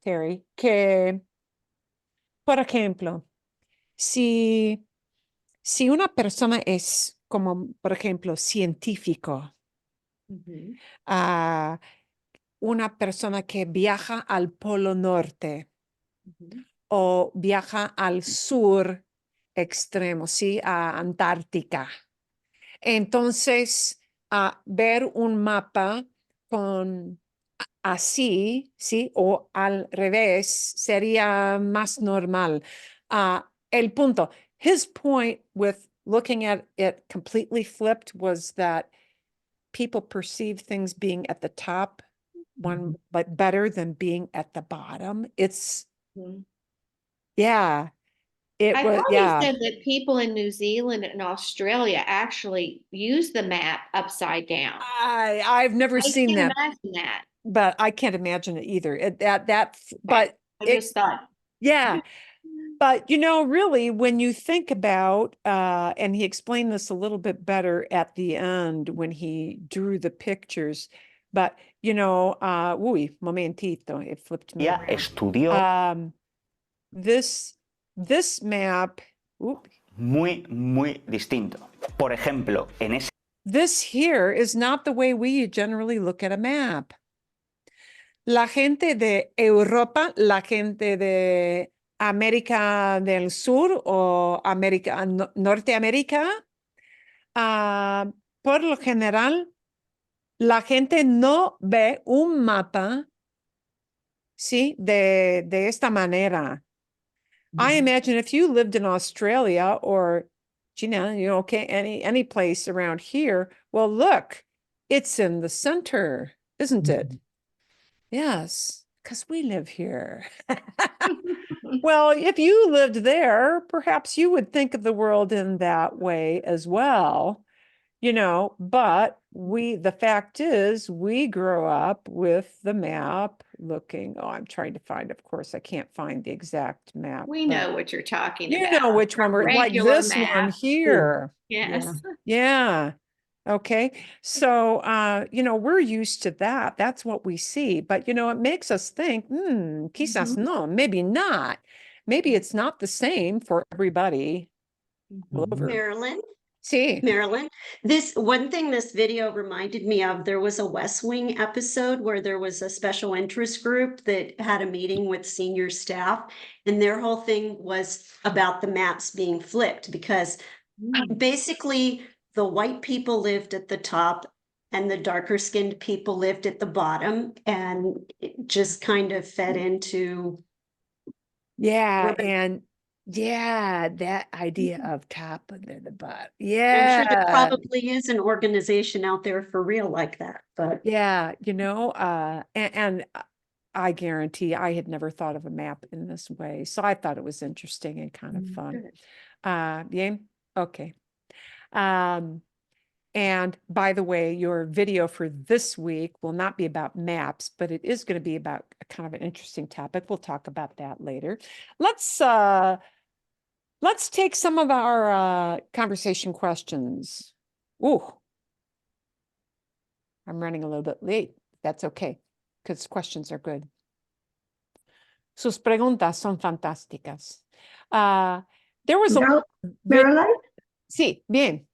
Terry, que, por ejemplo, si una persona es como, por ejemplo, científico, Mhm. una persona que viaja al Polo Norte Mhm. o viaja al sur extremo, ¿sí? A Antártica. Entonces, ver un mapa con así, ¿sí? O al revés sería más normal. El punto, his point with looking at it completely flipped was that people perceive things being at the top one, but better than being at the bottom. It's, Mhm. yeah, it I was, thought yeah. he said that people in New Zealand and Australia actually use the map upside down. I've never I seen can't that, imagine that. but I can't imagine it either. But I it- just thought, yeah. But really, when you think about, and he explained this a little bit better at the end when he drew the pictures, but uy, momentito, it flipped me. Ella estudió This map, oop, muy, muy distinto. Por ejemplo, en ese this here is not the way we generally look at a map. La gente de Europa, la gente de América del Sur o Norteamérica, por lo general, la gente no ve un mapa, ¿sí? De esta manera. I imagine if you lived in Australia or, Gina, okay, any place around here, well, look, it's in the center, isn't it? Yes, because we live here. Well, if you lived there, perhaps you would think of the world in that way as well, but the fact is we grow up with the map looking, I'm trying to find, of course, I can't find the exact map. we but know what you're talking You about. know which one we're, like Regular this one map. here. Yes. Yeah. Okay. So, we're used to that. That's what we see. But, it makes us think, quizás no, maybe not. Maybe it's not the same for everybody all over. Marilyn, See, Marilyn, this one thing this video reminded me of, there was a West Wing episode where there was a special interest group that had a meeting with senior staff, and their whole thing was about the maps being flipped because basically the white people lived at the top and the darker skinned people lived at the bottom, and it just kind of fed into yeah. Well, And yeah, that idea of top and then the bottom. I'm sure there Yeah. probably is an organization out there for real like that, but Yeah. And I guarantee I had never thought of a map in this way. So I thought it was interesting and kind of fun. Bien? Okay. And by the way, your video for this week will not be about maps, but it is going to be about a kind of an interesting topic. We'll talk about that later. Let's take some of our conversation questions. Ooh, I'm running a little bit late. That's okay, because questions are good. Sus preguntas son fantásticas. There was a... Marilyn? Sí, bien.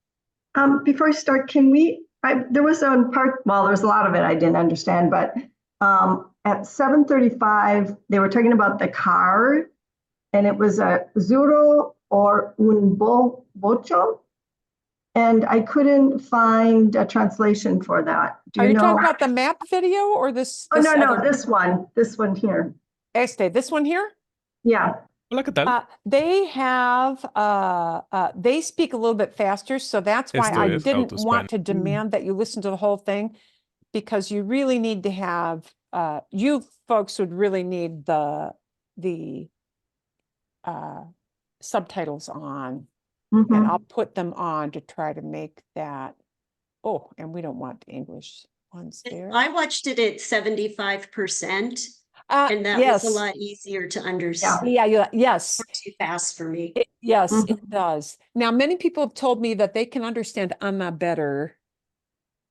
Before I start, there was one part, well, there was a lot of it I didn't understand, but at 7:35, they were talking about the car, and it was a Zuro or un bocho, and I couldn't find a translation for that. Do Are you know? talking about the map video or this? Oh, no, other- this one here. This one here? Yeah. Hola, ¿qué tal? They speak a little bit faster, so that's why Esto I es didn't want Autospan. to demand that you listen to the whole thing, because you really need to have, you folks would really need the subtitles on, and Mhm. I'll put them on to try to make that. Oh, and we don't want English ones there. I watched it at 75%, and that was Yes. a lot easier to understand. Yes. Too fast for me. Yes, Mhm. it does. Now, many people have told me that they can understand Anna better,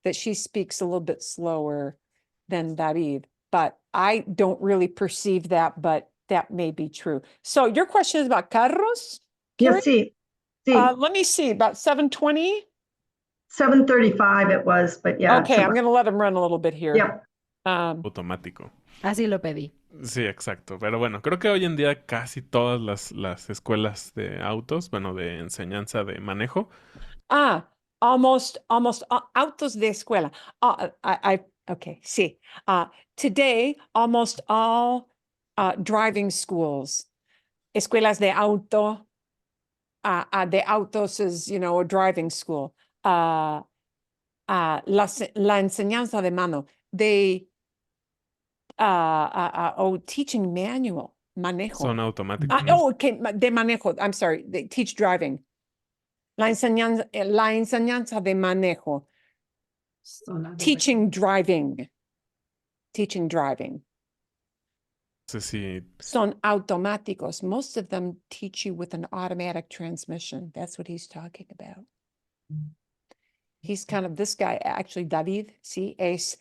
that she speaks a little bit slower than David, but I don't really perceive that, but that may be true. So your question is about carros? Yes, Carrie? sí. Let me see, about 7:20? 7:35 it was, but yeah. Okay, I'm gonna let them run a little bit here. Yep. Automático. Así lo pedí. Sí, exacto. Pero bueno, creo que hoy en día casi todas las escuelas de autos, bueno, de enseñanza de manejo, Almost autos de escuela. Okay, sí. Today, almost all driving schools, escuelas de auto, de autos is, you know, a driving school. La enseñanza de mano, teaching manual, manejo. son automáticos. Okay, de manejo, I'm sorry, they teach driving. La enseñanza de manejo, teaching driving. Sí, sí. Son automáticos. Most of them teach you with an automatic transmission. That's what he's talking about. He's kind of, this guy, actually, David, sí, es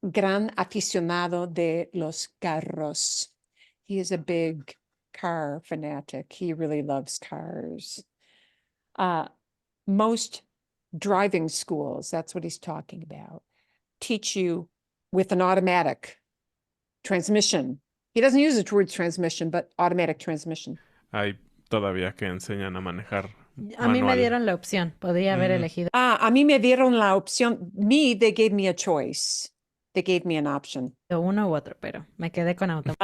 gran aficionado de los carros. He is a big car fanatic. He really loves cars. Most driving schools, that's what he's talking about, teach you with an automatic transmission. He doesn't use the word transmission, but automatic transmission. Hay todavía que enseñan a manejar A mí me manual. dieron la opción. Podría haber elegido A mí me dieron la opción. They gave me a choice. They gave me an option. uno u otro, pero me quedé con automático.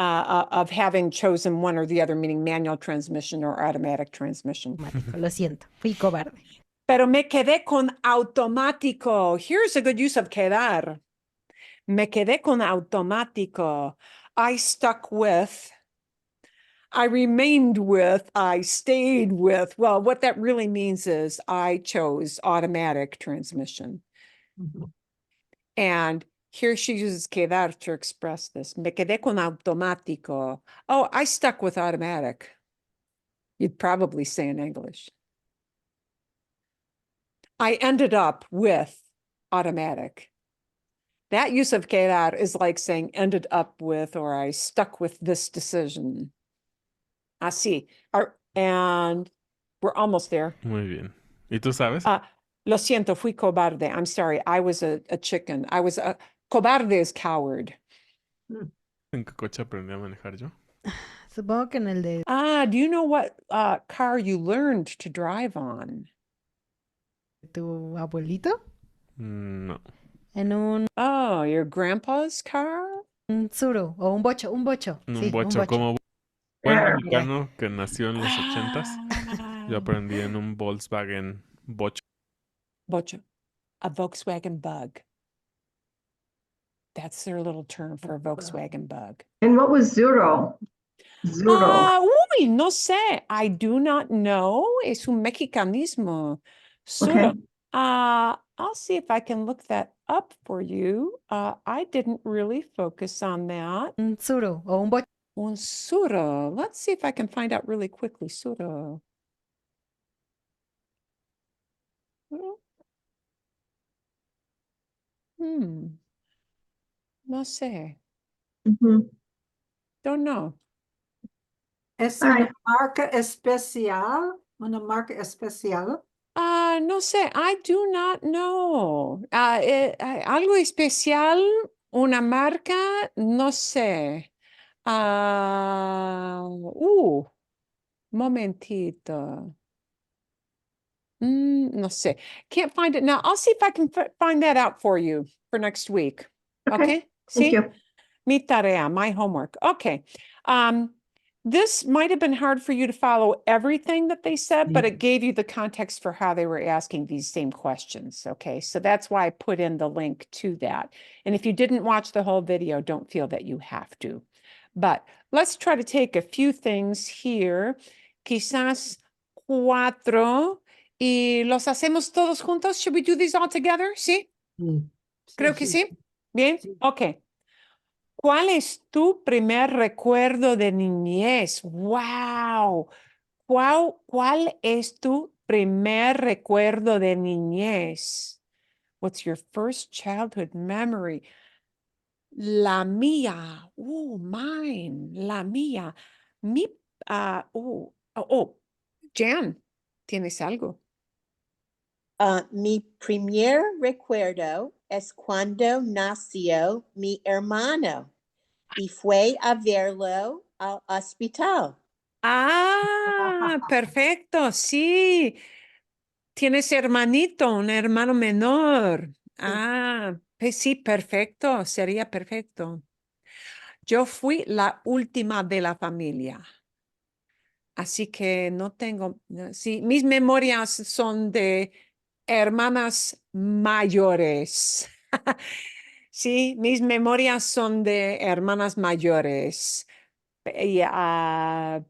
Of having chosen one or the other, meaning manual transmission or automatic transmission. Lo siento, fui cobarde. Pero me quedé con automático. Here's a good use of quedar. Me quedé con automático. I stuck with, I remained with, I stayed with. Well, what that really means is I chose automatic transmission. And here she uses quedar to express this. Me quedé con automático. Oh, I stuck with automatic. You'd probably say in English. I ended up with automatic. That use of quedar is like saying ended up with, or I stuck with this decision. Así. And we're almost there. Muy bien. ¿Y tú sabes? Lo siento, fui cobarde. I'm sorry. I was a chicken. Cobarde is coward. ¿En qué coche aprendí a manejar yo? Supongo que en el de Do you know what car you learned to drive on? tu abuelito. No. En un Oh, your grandpa's car? Tsuru o un bocho, un bocho. Un Sí, bocho. un bocho. Como buen mexicano que nació en los 80s, yo aprendí en un Volkswagen bocho. Bocho. A Volkswagen Bug. That's their little term for a Volkswagen Bug. And what was Zuro? Zuro. Uy, no sé. I do not know. Es un mexicanismo. Okay. I'll see if I can look that up for you. I didn't really focus on that. Un Tsuru o un bocho. Un suro. Let's see if I can find out really quickly. Suro. No sé. Don't know. ¿Es All una right. marca especial? ¿Una marca especial? No sé. I do not know. Algo especial, una marca, no sé. Momentito. No sé. Can't find it now. I'll see if I can find that out for you for next week. Okay? Thank See? you. Mi tarea, my homework. Okay. this might have been hard for you to follow everything that they said, but it gave you the context for how they were asking these same questions. Okay, so that's why I put in the link to that. And if you didn't watch the whole video, don't feel that you have to. But let's try to take a few things here, quizás 4, y los hacemos todos juntos. Should we do these all together? ¿Sí? Creo que sí. Bien, ok. ¿Cuál es tu primer recuerdo de niñez? ¡Wow! ¿Cuál es tu primer recuerdo de niñez? What's your first childhood memory? La mía. Oh, mine. La mía. Jan, ¿tienes algo? Mi primer recuerdo es cuando nació mi hermano y fue a verlo al hospital. Ah, perfecto, sí. Tienes hermanito, un hermano menor. Ah, pues sí, perfecto, sería perfecto. Yo fui la última de la familia. Así que no tengo, sí, mis memorias son de hermanas mayores. Sí, mis memorias son de hermanas mayores.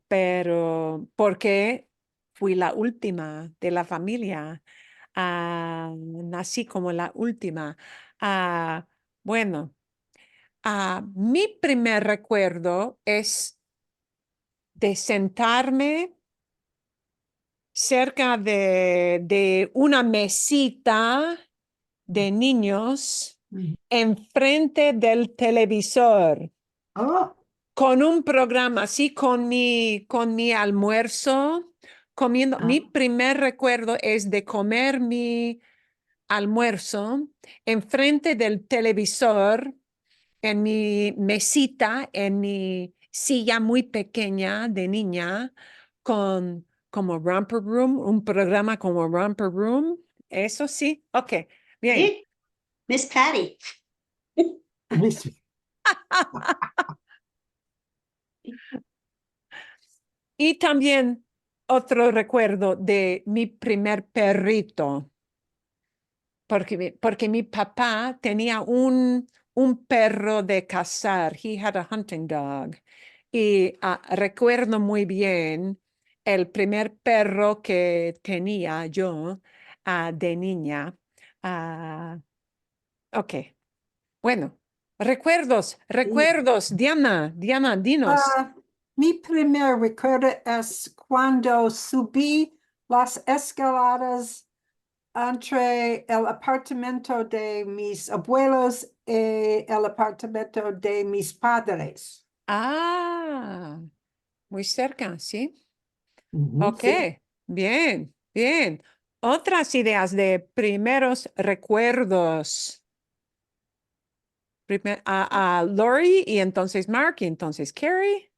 Pero porque fui la última de la familia. Nací como la última. Bueno, mi primer recuerdo es de sentarme cerca de una mesita de niños enfrente del televisor. Oh, Con un programa así, con mi almuerzo, comiendo. Mi primer recuerdo es de comer mi almuerzo enfrente del televisor, en mi mesita, en mi silla muy pequeña de niña, con como Romper Room, un programa como Romper Room. Eso sí, ok, bien. Sí, Miss Patty. Y también otro recuerdo de mi primer perrito, porque mi papá tenía un perro de cazar. He had a hunting dog. Y recuerdo muy bien el primer perro que tenía yo de niña. Ok, bueno, recuerdos. Diana, dinos. mi primer recuerdo es cuando subí las escaladas entre el apartamento de mis abuelos y el apartamento de mis padres. Muy cerca, ¿sí? Ujú, Ok, sí. bien, bien. Otras ideas de primeros recuerdos. Lori y entonces Mark y entonces Carrie.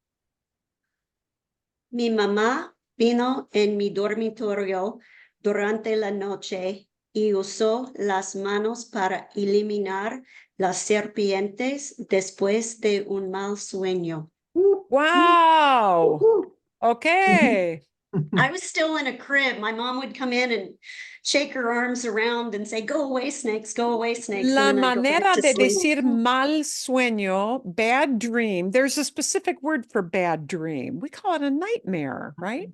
Mi mamá vino en mi dormitorio durante la noche y usó las manos para eliminar las serpientes después de un mal sueño. ¡Wow! Ok. I was still in a crib. My mom would come in and shake her arms around and say, "Go away, snakes, go away, snakes." La And then I'd go back manera to de sleep. decir mal sueño, bad dream, there's a specific word for bad dream. We call it a nightmare, right?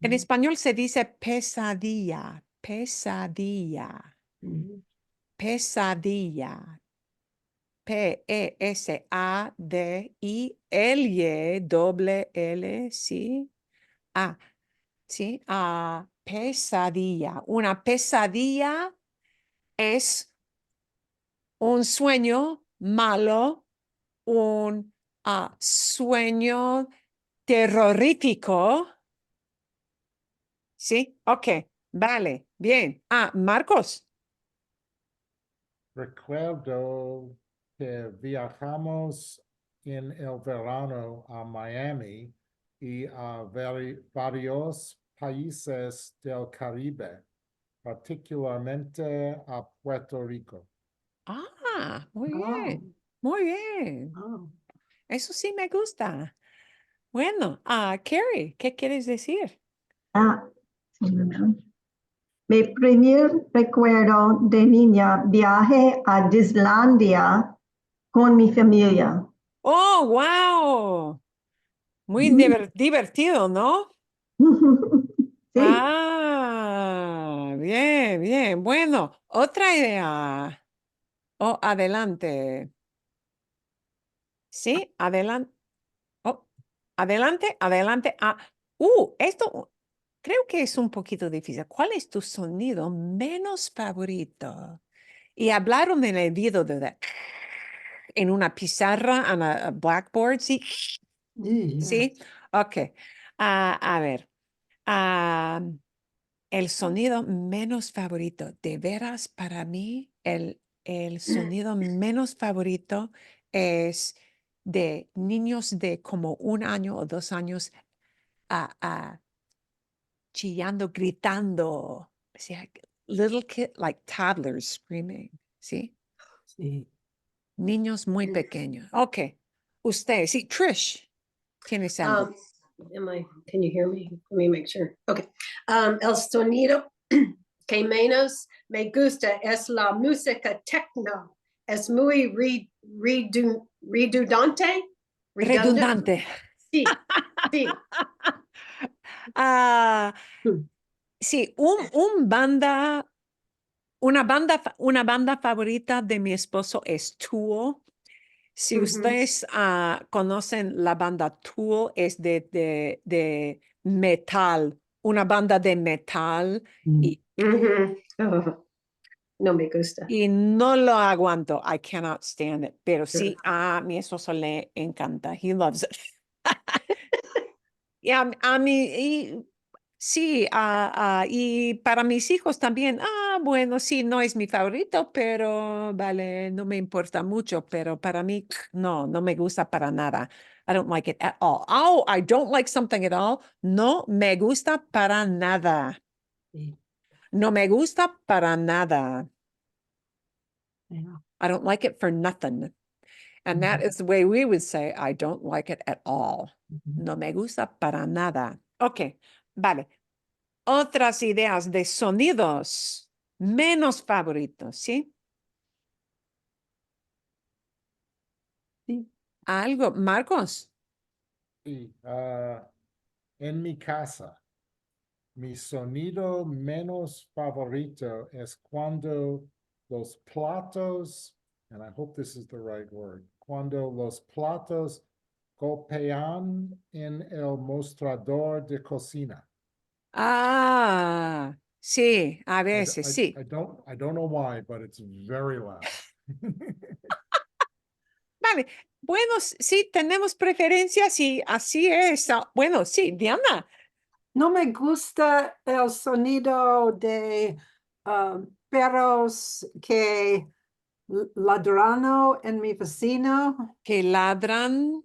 En español se dice pesadilla, pesadilla, pesadilla. Pesadilla, sí. Sí, pesadilla. Una pesadilla es un sueño malo, un sueño terrorífico. Sí, ok, vale, bien. Marcos. Recuerdo que viajamos en el verano a Miami y a varios países del Caribe, particularmente a Puerto Rico. Muy Oh, bien, muy bien. oh. Eso sí me gusta. Bueno, Carrie, ¿qué quieres decir? Ah, sí, ¿verdad? Mi primer recuerdo de niña, viaje a Dislandia con mi familia. Oh, wow. Muy divertido, ¿no? Sí, Bien, bien. Bueno, otra idea. Oh, adelante. Sí, adelante. Oh, adelante, adelante. Esto creo que es un poquito difícil. ¿Cuál es tu sonido menos favorito? Y hablaron en el video en una pizarra, en a blackboard, ¿sí? ¿Sí? Ok. A ver. Ah, el sonido menos favorito. De veras, para mí, el sonido menos favorito es de niños de como 1 año o 2 años chillando, gritando. O sea, little kid, like toddlers screaming. ¿Sí? Sí. Niños muy pequeños. Ok. Usted, sí, Trish, ¿tienes algo? Can you hear me? Let me make sure. Okay. El sonido que menos me gusta es la música techno. Es muy redundante. Redundante. Sí, sí. Ah, sí, una banda favorita de mi esposo es Tool. Si Ujú. ustedes conocen la banda Tool, es de metal, una banda de metal y, Ujú. Oh, no me gusta. y no lo aguanto. I cannot stand it. Pero sí, a mi esposo le encanta. He loves it. Y a mí, sí, y para mis hijos también, bueno, sí, no es mi favorito, pero vale, no me importa mucho, pero para mí, no me gusta para nada. I don't like it at all. Oh, I don't like something at all. No me gusta para nada. Sí. No me gusta para nada. Yeah. I don't like it for nothing. And that is the way we would say, I don't like it at all. No me gusta para nada. Ok, vale. Otras ideas de sonidos menos favoritos, ¿sí? Sí. Algo, Marcos. Sí, en mi casa, mi sonido menos favorito es cuando los platos, and I hope this is the right word, cuando los platos golpean en el mostrador de cocina. Sí, a I d- veces, sí. I don't know why, but it's very loud. Vale, bueno, sí, tenemos preferencias y así es. Bueno, sí, Diana. No me gusta el sonido de perros que ladrano en mi vecino, Que ladran,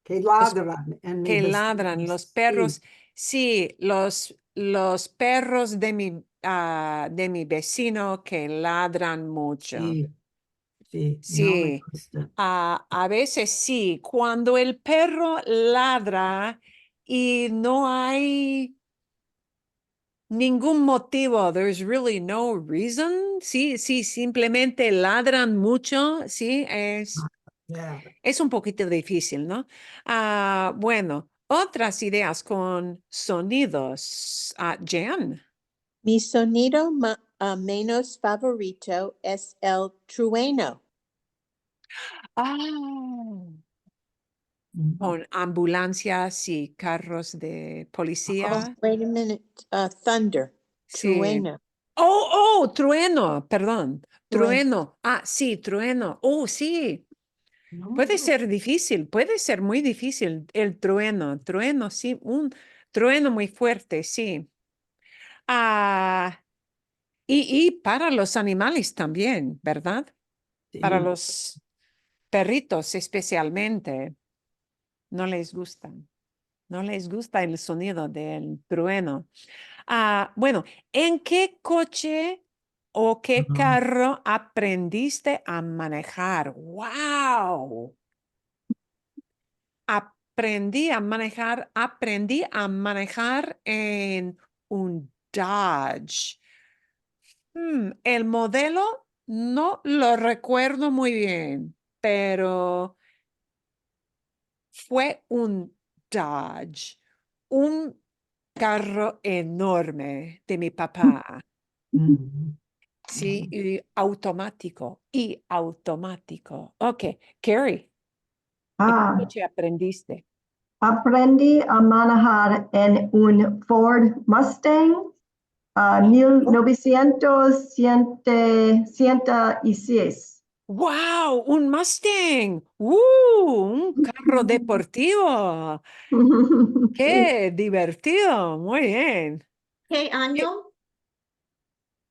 que ladran en mi que vecino. ladran, los Sí, perros, sí, los perros de mi vecino que ladran mucho. sí, sí, no me Sí, gusta. a veces sí, cuando el perro ladra y no hay ningún motivo, there's really no reason, sí, simplemente ladran mucho, sí, Yeah. es un poquito difícil, ¿no? Bueno, otras ideas con sonidos. Jan. Mi sonido menos favorito es el trueno. Con ambulancias y carros de Oh, policía. wait a minute. Thunder. Sí. Trueno. Trueno, perdón. Trueno. Trueno. Sí, trueno. Oh, sí. No me Puede gusta. ser difícil, puede ser muy difícil el trueno, sí, un trueno muy fuerte, sí. Y para los animales también, ¿verdad? Para Sí. los perritos especialmente, no les gustan. No les gusta el sonido del trueno. Bueno, ¿en qué coche o qué Ajá. carro aprendiste a manejar? ¡Wow! aprendí a manejar en un Dodge. El modelo no lo recuerdo muy bien, pero fue un Dodge, un carro enorme de mi papá. Sí, y automático. Ok, Carrie, ¿en qué Ah, coche aprendiste? aprendí a manejar en un Ford Mustang 1906. ¡Wow! Un Mustang. Un carro deportivo. Sí. ¡Qué divertido! Muy bien. ¿Qué año?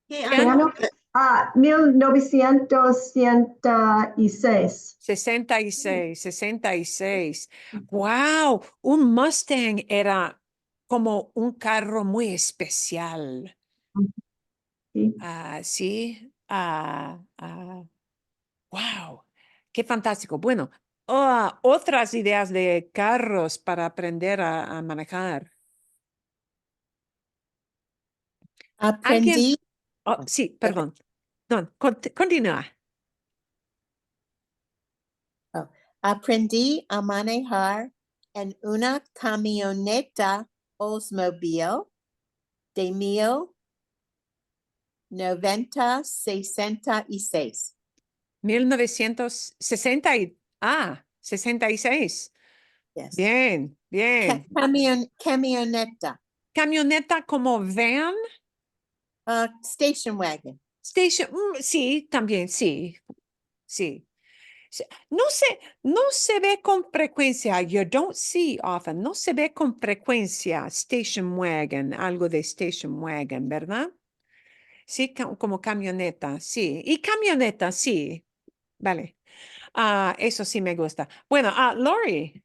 ¿Qué ¿Qué ¿Qué año? año? año? 1906. 66. ¡Wow! Un Mustang era como un carro muy especial. Sí. Sí. Wow. Qué fantástico. Bueno, otras ideas de carros para aprender a manejar. ¿Alguien? Aprendí, Oh, sí, go ahead. perdón. No, continúa. Aprendí a manejar en una camioneta Oldsmobile de 1966. 66. Yes. Bien, bien. Camioneta, Camioneta como van, station wagon. station, sí, también, sí, sí. No se ve con frecuencia, you don't see often, no se ve con frecuencia station wagon, algo de station wagon, ¿verdad? Sí, como camioneta, sí. Y camioneta, sí. Vale. Eso sí me gusta. Bueno, Lori.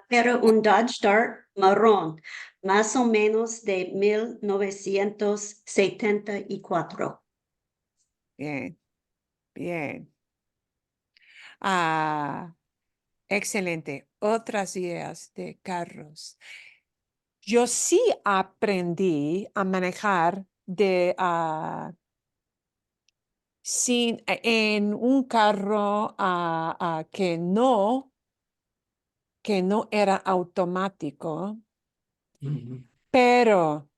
Era un Dodge Dart marrón, más o menos de 1974. Bien, bien. Ah, excelente. Otras ideas de carros. Yo sí aprendí a manejar en un carro que no era automático, pero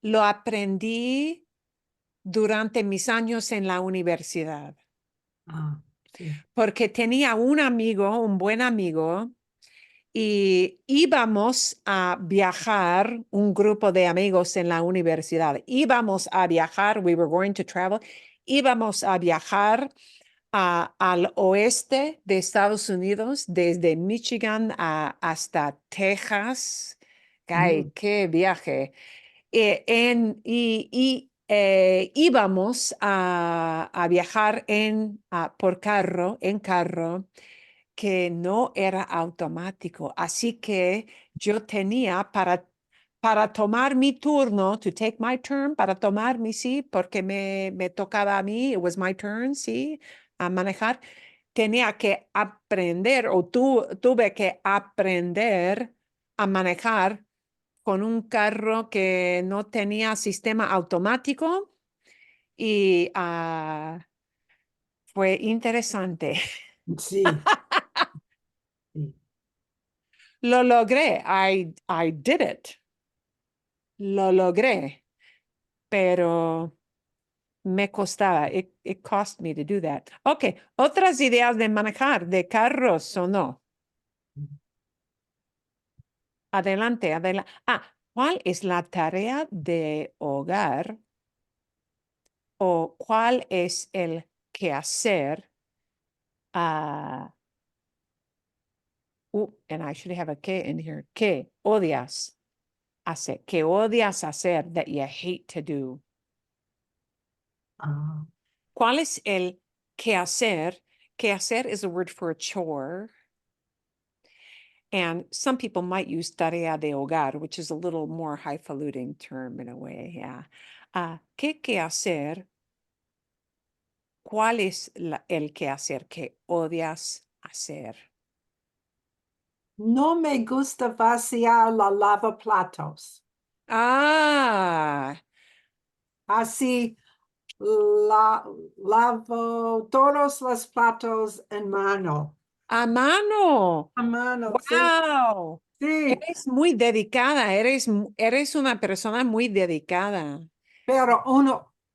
lo aprendí durante mis años en la universidad, porque tenía un amigo, un buen amigo, y íbamos a viajar, un grupo de amigos en la universidad. Íbamos a viajar, we were going to travel, íbamos a viajar al oeste de Estados Unidos, desde Michigan hasta Texas. Ay, qué viaje. Íbamos a viajar por carro, en carro, que no era automático. Así que yo tenía para tomar mi turno, to take my turn, para tomar sí, porque me tocaba a mí, it was my turn, sí, a manejar. Tenía que aprender o tuve que aprender a manejar con un carro que no tenía sistema automático y fue interesante. Sí. Lo logré. I did it. Lo logré. Pero me costaba. It cost me to do that. Ok. Otras ideas de manejar de carros o no. Adelante, adelante. ¿Cuál es la tarea de hogar? ¿O cuál es el quehacer? And I should have a que in here. ¿Qué odias hacer? ¿Qué odias hacer that you hate to do? ¿Cuál es el quehacer? Quehacer is a word for a chore. And some people might use tarea de hogar, which is a little more highfalutin term in a way. Yeah. ¿Qué quehacer? ¿Cuál es el quehacer que odias hacer? No me gusta vaciar la lavaplatos. Ah, Así lavo todos los platos en mano. a mano. A mano, sí, Wow. sí, Eres muy dedicada, eres una persona muy dedicada. pero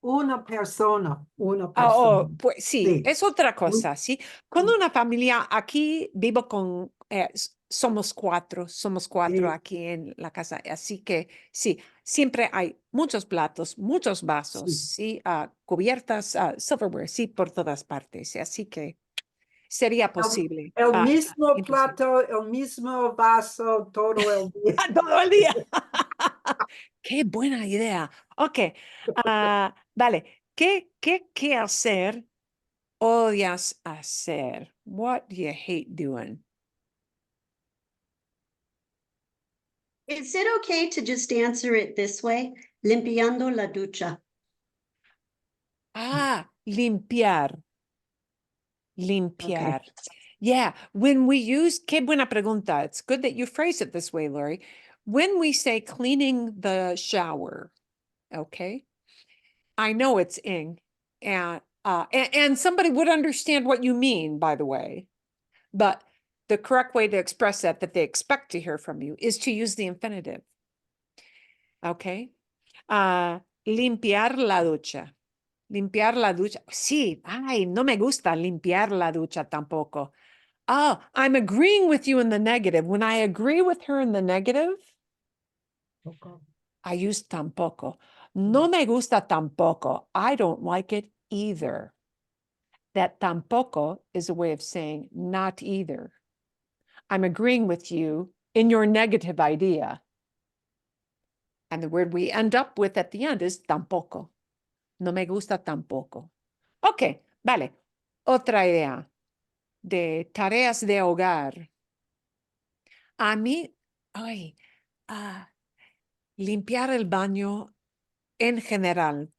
una persona, Pues sí, sí. es otra cosa, ¿sí? Con una familia, aquí vivo con, somos cuatro Sí, aquí en la casa, así que sí, siempre hay muchos platos, muchos vasos, sí. sí, cubiertas, silverware, sí, por todas partes, así que sería posible. El mismo imposible. plato, el mismo vaso, todo el día. Todo el día. Qué buena idea. Ok, vale, ¿qué hacer? Odias hacer. What do you hate doing? Is it okay to just answer it this way? Limpiando la ducha. Limpiar. Limpiar. Yeah, when we use, qué buena pregunta. It's good that you phrase it this way, Lori. When we say cleaning the shower, okay? I know it's ing, and somebody would understand what you mean, by the way. But the correct way to express that they expect to hear from you is to use the infinitive. Okay. Limpiar la ducha. Limpiar la ducha. Sí, ay, no me gusta limpiar la ducha tampoco. Oh, I'm agreeing with you in the negative. When I agree with her in the negative, I use tampoco. No me gusta tampoco. I don't like it either. That tampoco is a way of saying not either. I'm agreeing with you in your negative idea. And the word we end up with at the end is tampoco. No me gusta tampoco. Ok, vale. Otra idea de tareas de hogar. A mí, limpiar el baño en general,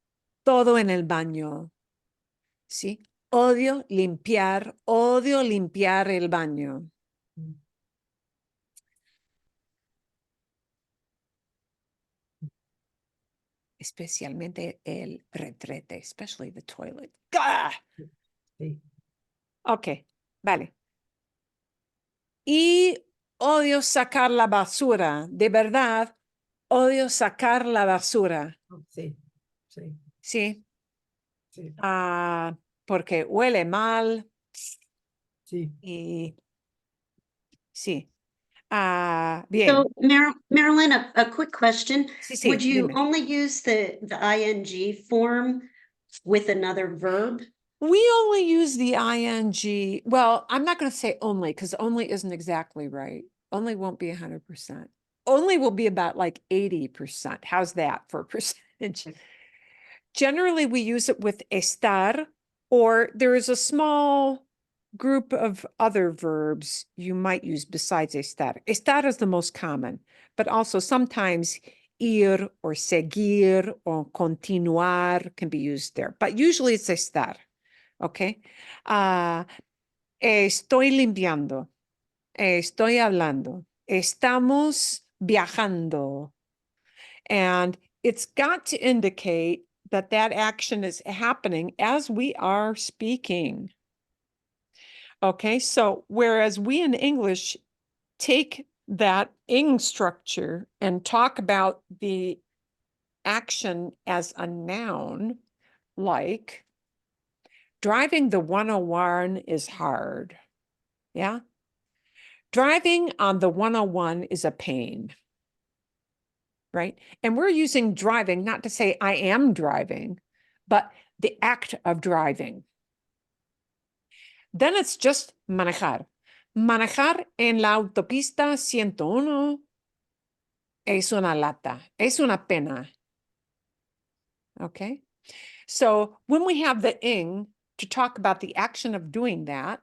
todo en el baño. ¿Sí? Odio limpiar el baño. Especialmente el retrete, especially the toilet. ¡Gah! Sí. Ok, vale. Y odio sacar la basura, de verdad, odio sacar la basura, Sí, sí, ¿sí? sí, Porque huele mal sí. y sí. Bien, So, Marilyn, a quick question. sí, Would you dime. only use the ing form with another verb? We only use the ing. Well, I'm not going to say only because only isn't exactly right. Only won't be 100%. Only will be about like 80%. How's that for a percentage? Generally, we use it with estar, or there is a small group of other verbs you might use besides estar. Estar is the most common, but also sometimes ir or seguir or continuar can be used there, but usually it's estar. Okay. Estoy limpiando. Estoy hablando. Estamos viajando. And it's got to indicate that that action is happening as we are speaking. Okay, so whereas we in English take that ing structure and talk about the action as a noun, like driving the 101 is hard. Yeah. Driving on the 101 is a pain. Right? And we're using driving not to say I am driving, but the act of driving. Then it's just manejar. Manejar en la autopista 101 es una lata, es una pena. Okay? So when we have the ing to talk about the action of doing that,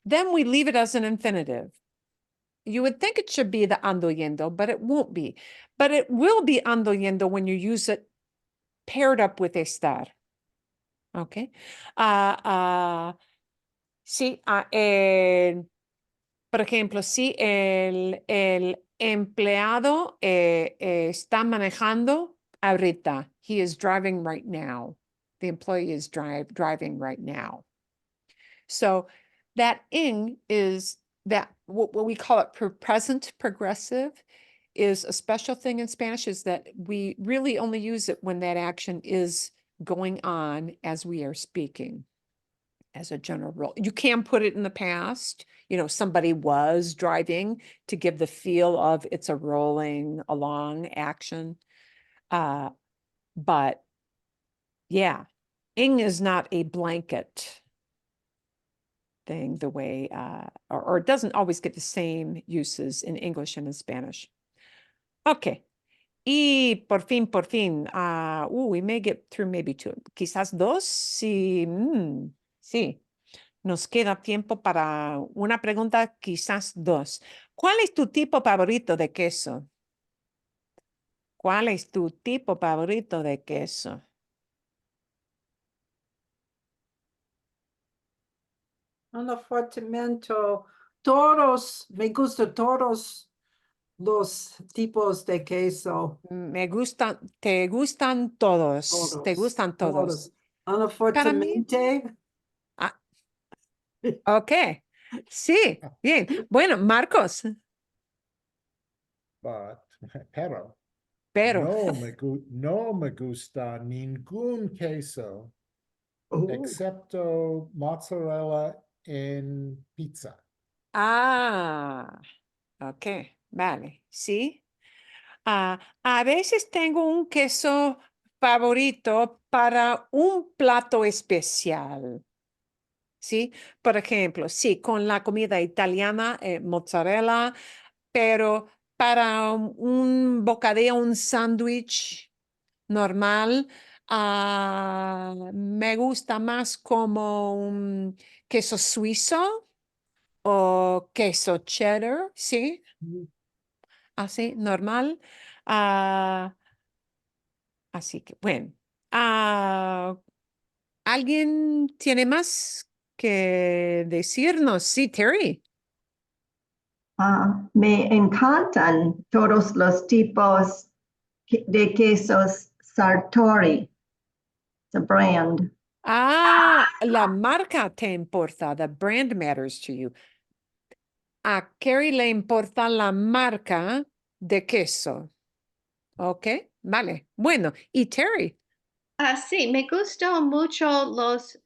then we leave it as an infinitive. You would think it should be the ando yendo, but it won't be. But it will be ando yendo when you use it paired up with estar. Okay. Sí, Por ejemplo, si el empleado está manejando ahorita, he is driving right now. The employee is driving right now. So that ing is that what we call it present progressive is a special thing in Spanish, is that we really only use it when that action is going on as we are speaking. As a general rule, you can put it in the past, somebody was driving to give the feel of it's a rolling along action. But yeah, ing is not a blanket thing the way, or it doesn't always get the same uses in English and in Spanish. Okay. Y por fin, we may get through maybe two, quizás dos, sí, sí. Nos queda tiempo para una pregunta, quizás dos. ¿Cuál es tu tipo favorito de queso? ¿Cuál es tu tipo favorito de queso? Anafortamento, me gustan todos los tipos de queso. Te gustan todos. Te gustan todos. Anafortamente. Ok. Sí, bien. Bueno, Marcos. Pero. Pero. No me gusta ningún queso excepto mozzarella en pizza. Ok, vale, sí. A veces tengo un queso favorito para un plato especial. ¿Sí? Por ejemplo, sí, con la comida italiana, mozzarella, pero para un bocadillo, un sándwich normal, me gusta más como un queso suizo o queso cheddar, ¿sí? Así, normal. Así que, bueno. ¿Alguien tiene más que decirnos? Sí, Terry. Me encantan todos los tipos de quesos Sartori. It's a brand. La marca te importa. The brand matters to you. A Carrie le importa la marca de queso. Ok, vale. Bueno, y Terry. Sí, me gustan mucho los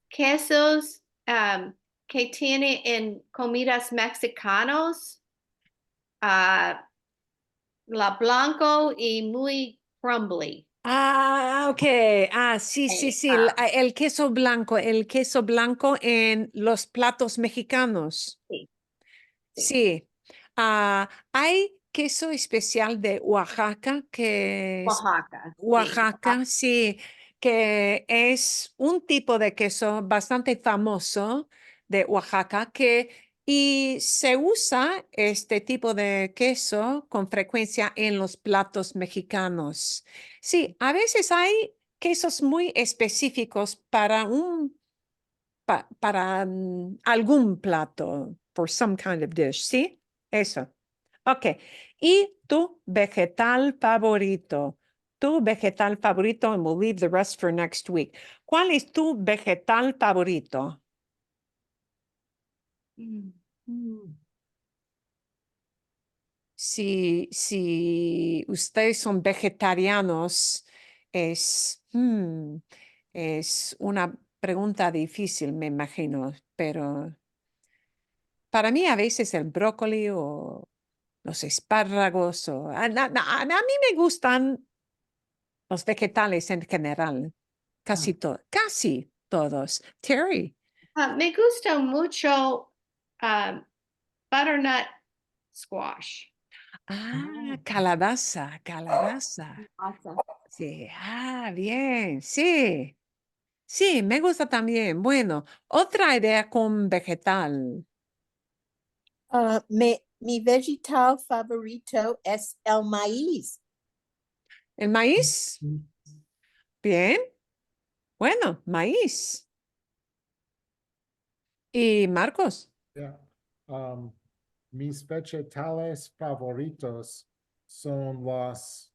quesos que tiene en comidas mexicanos. La blanco y muy crumbly. Ok. Sí, el queso blanco en los platos mexicanos. Sí. Sí. Hay queso especial de Oaxaca que es Oaxaca, sí, que es un tipo de queso bastante famoso de Oaxaca y se usa este tipo de queso con frecuencia en los platos mexicanos. Sí, a veces hay quesos muy específicos para algún plato, for some kind of dish, ¿sí? Eso. Ok. ¿Y tu vegetal favorito? Tu vegetal favorito, and we'll leave the rest for next week. ¿Cuál es tu vegetal favorito? Si ustedes son vegetarianos, es una pregunta difícil, me imagino, pero para mí a veces el brócoli o los espárragos a mí me gustan los vegetales en general, casi todos. Terry. Me gusta mucho butternut squash. Calabaza. Awesome. Sí, bien, sí. Sí, me gusta también. Bueno, otra idea con vegetal. Mi vegetal favorito es el maíz. ¿El maíz? Bien. Bueno, maíz. ¿Y Marcos? Yeah. mis vegetales favoritos son los,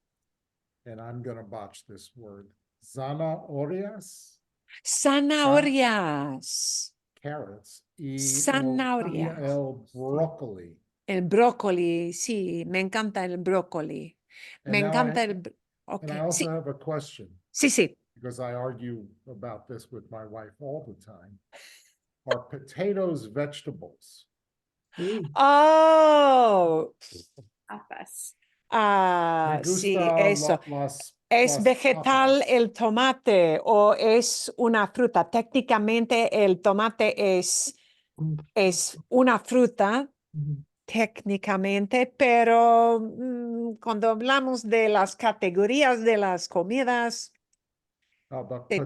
and I'm gonna botch this word, zanahorias, Zanahorias. carrots, y Zanahorias. el broccoli. El brócoli, sí, me encanta el brócoli. And Me now encanta I- el... And I Ok, also sí, have a question, sí, sí. because I argue about this with my wife all the time. Are potatoes vegetables? Oh, Papas. Me sí, gusta eso. las ¿Es vegetal papas. el tomate o es una fruta? Técnicamente el tomate es una fruta, técnicamente, pero cuando hablamos de las categorías de las comidas, The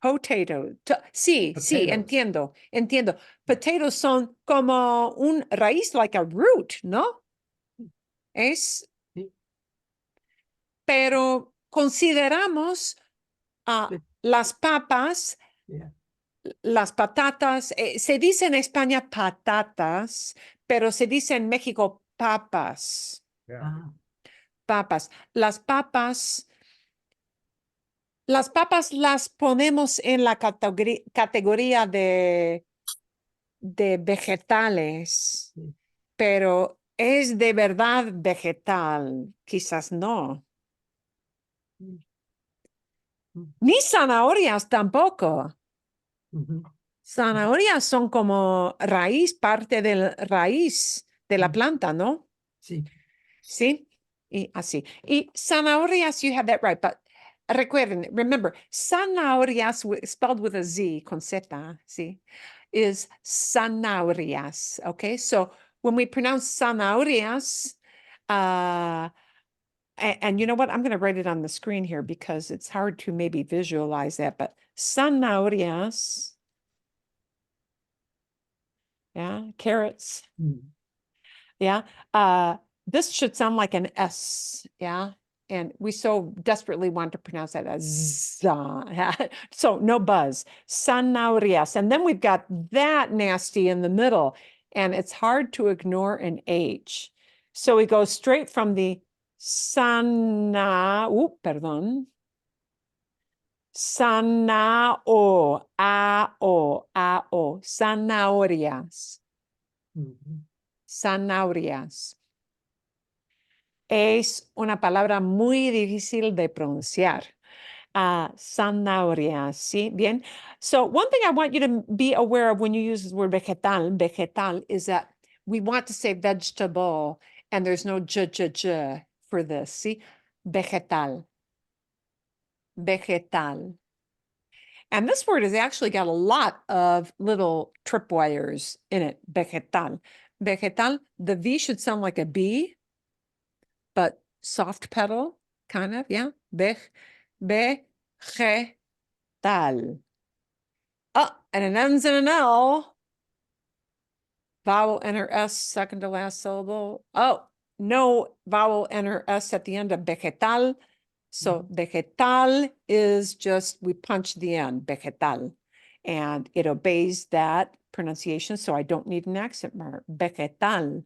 potatoes. sí, sí, Potatoes. entiendo. Potatoes son como un raíz, like a root, ¿no? Es, pero consideramos las papas, las patatas, se dice en España patatas, pero se dice en México papas. Yeah. Papas. Las papas las ponemos en la categoría de vegetales, pero ¿es de verdad vegetal? Quizás no. Ni zanahorias tampoco. Zanahorias son como raíz, parte del raíz de la planta, ¿no? Sí. Sí, y así. Y zanahorias, you have that right, but recuerden, remember, zanahorias spelled with a Z, con Z, sí, is zanahorias, okay? So when we pronounce zanahorias, and you know what? I'm going to write it on the screen here because it's hard to maybe visualize that, but zanahorias, yeah, carrots, yeah. This should sound like an S, yeah. And we so desperately want to pronounce that as za. So no buzz. Zanahorias. And then we've got that nasty in the middle, and it's hard to ignore an H. So we go straight from the perdón. Zanahorias. Zanahorias. Es una palabra muy difícil de pronunciar. Zanahorias, ¿sí? Bien. So one thing I want you to be aware of when you use the word vegetal, is that we want to say vegetable, and there's no j for this, see? Vegetal. Vegetal. And this word has actually got a lot of little tripwires in it, vegetal. Vegetal, the V should sound like a B, but soft pedal, kind of, yeah. Vegetal. Oh, and it ends in an L. Vowel, enter S, second to last syllable. Oh, no vowel, enter S at the end of vegetal. So vegetal is just, we punch the end, vegetal. And it obeys that pronunciation, so I don't need an accent mark, vegetal.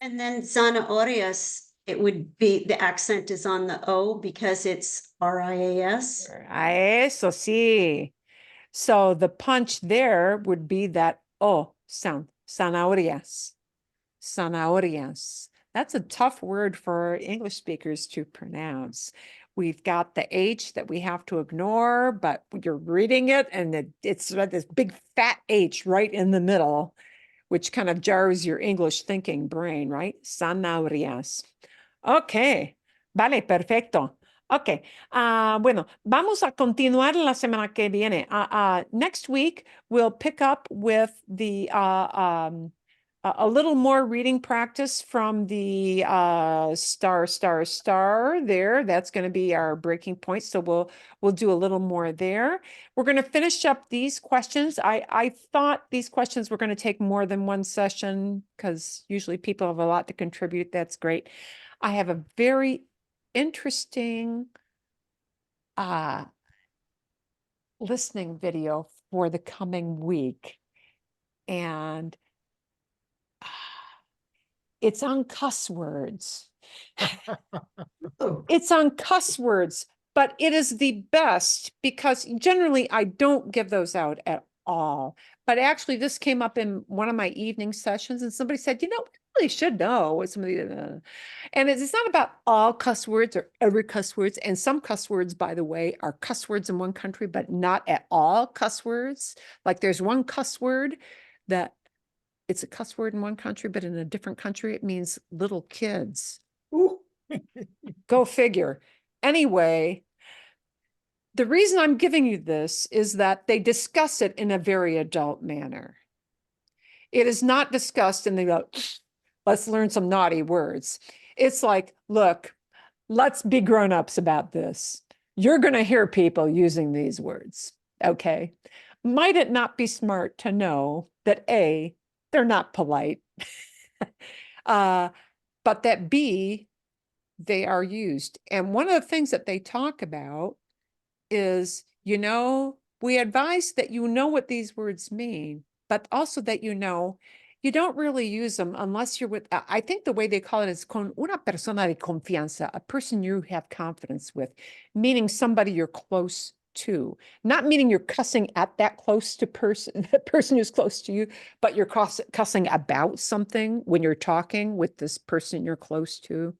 And then zanahorias, it would be, the accent is on the O because it's RIAS. Eso sí. So the punch there would be that O sound, zanahorias, zanahorias. That's a tough word for English speakers to pronounce. We've got the H that we have to ignore, but you're reading it and it's this big fat H right in the middle, which kind of jars your English thinking brain, right? Zanahorias. Okay, vale, perfecto. Okay, bueno, vamos a continuar la semana que viene. Next week, we'll pick up with the a little more reading practice from the star there. That's going to be our breaking point. So we'll do a little more there. We're going to finish up these questions. I thought these questions were going to take more than one session because usually people have a lot to contribute. That's great. I have a very interesting listening video for the coming week. and it's on cuss words. It's on cuss words, but it is the best because generally I don't give those out at all. But actually, this came up in one of my evening sessions, and somebody said, you know, we really should know what somebody, and it's not about all cuss words or every cuss words. And some cuss words, by the way, are cuss words in one country, but not at all cuss words. Like there's one cuss word that it's a cuss word in one country, but in a different country, it means little kids. Ooh. Go figure. Anyway, the reason I'm giving you this is that they discuss it in a very adult manner. It is not discussed and they go, let's learn some naughty words. It's like, look, let's be grown-ups about this. You're going to hear people using these words, okay? Might it not be smart to know that A, they're not polite, but that B, they are used. And one of the things that they talk about is, you know, we advise that you know what these words mean, but also that you know, you don't really use them unless you're with, I think the way they call it is con una persona de confianza, a person you have confidence with, meaning somebody you're close to, not meaning you're cussing at that close to person, the person who's close to you, but you're cussing about something when you're talking with this person you're close to.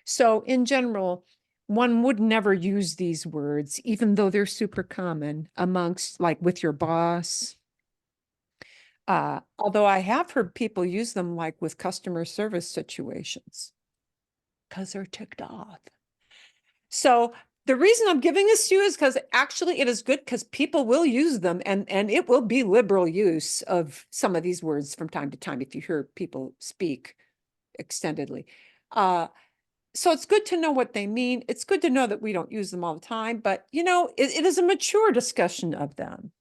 So in general, one would never use these words, even though they're super common amongst, like with your boss. Although I have heard people use them like with customer service situations because they're ticked off. So the reason I'm giving this to you is because actually it is good because people will use them and it will be liberal use of some of these words from time to time if you hear people speak extendedly. So it's good to know what they mean. It's good to know that we don't use them all the time, but you know, it is a mature discussion of them.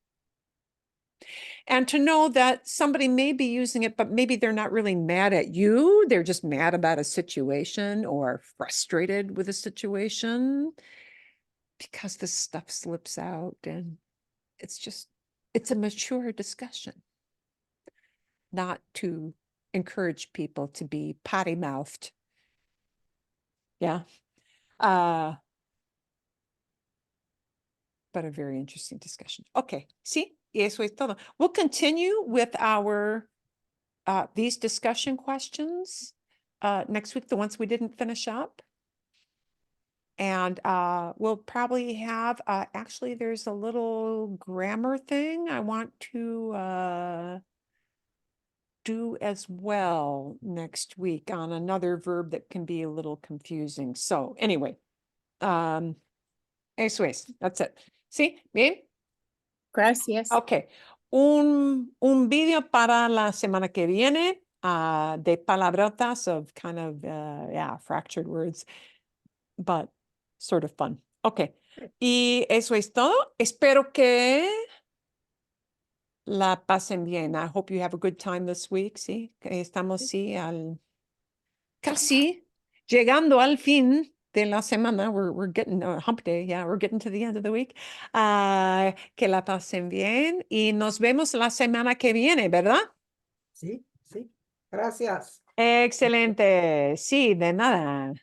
And to know that somebody may be using it, but maybe they're not really mad at you. They're just mad about a situation or frustrated with a situation because this stuff slips out and it's a mature discussion, not to encourage people to be potty-mouthed. Yeah. But a very interesting discussion. Okay, sí, y eso es todo. We'll continue with our these discussion questions next week, the ones we didn't finish up. And we'll probably have, actually, there's a little grammar thing I want to do as well next week on another verb that can be a little confusing. So anyway, eso es, that's it. ¿Sí? ¿Bien? Gracias. Okay. Un video para la semana que viene de palabrotas of kind of, yeah, fractured words, but sort of fun. Okay. Y eso es todo. Espero que la pasen bien. I hope you have a good time this week. Sí, estamos sí casi llegando al fin de la semana. We're getting hump day. Yeah, we're getting to the end of the week. Que la pasen bien y nos vemos la semana que viene, ¿verdad? Sí, sí. Gracias. Excelente. Sí, de nada.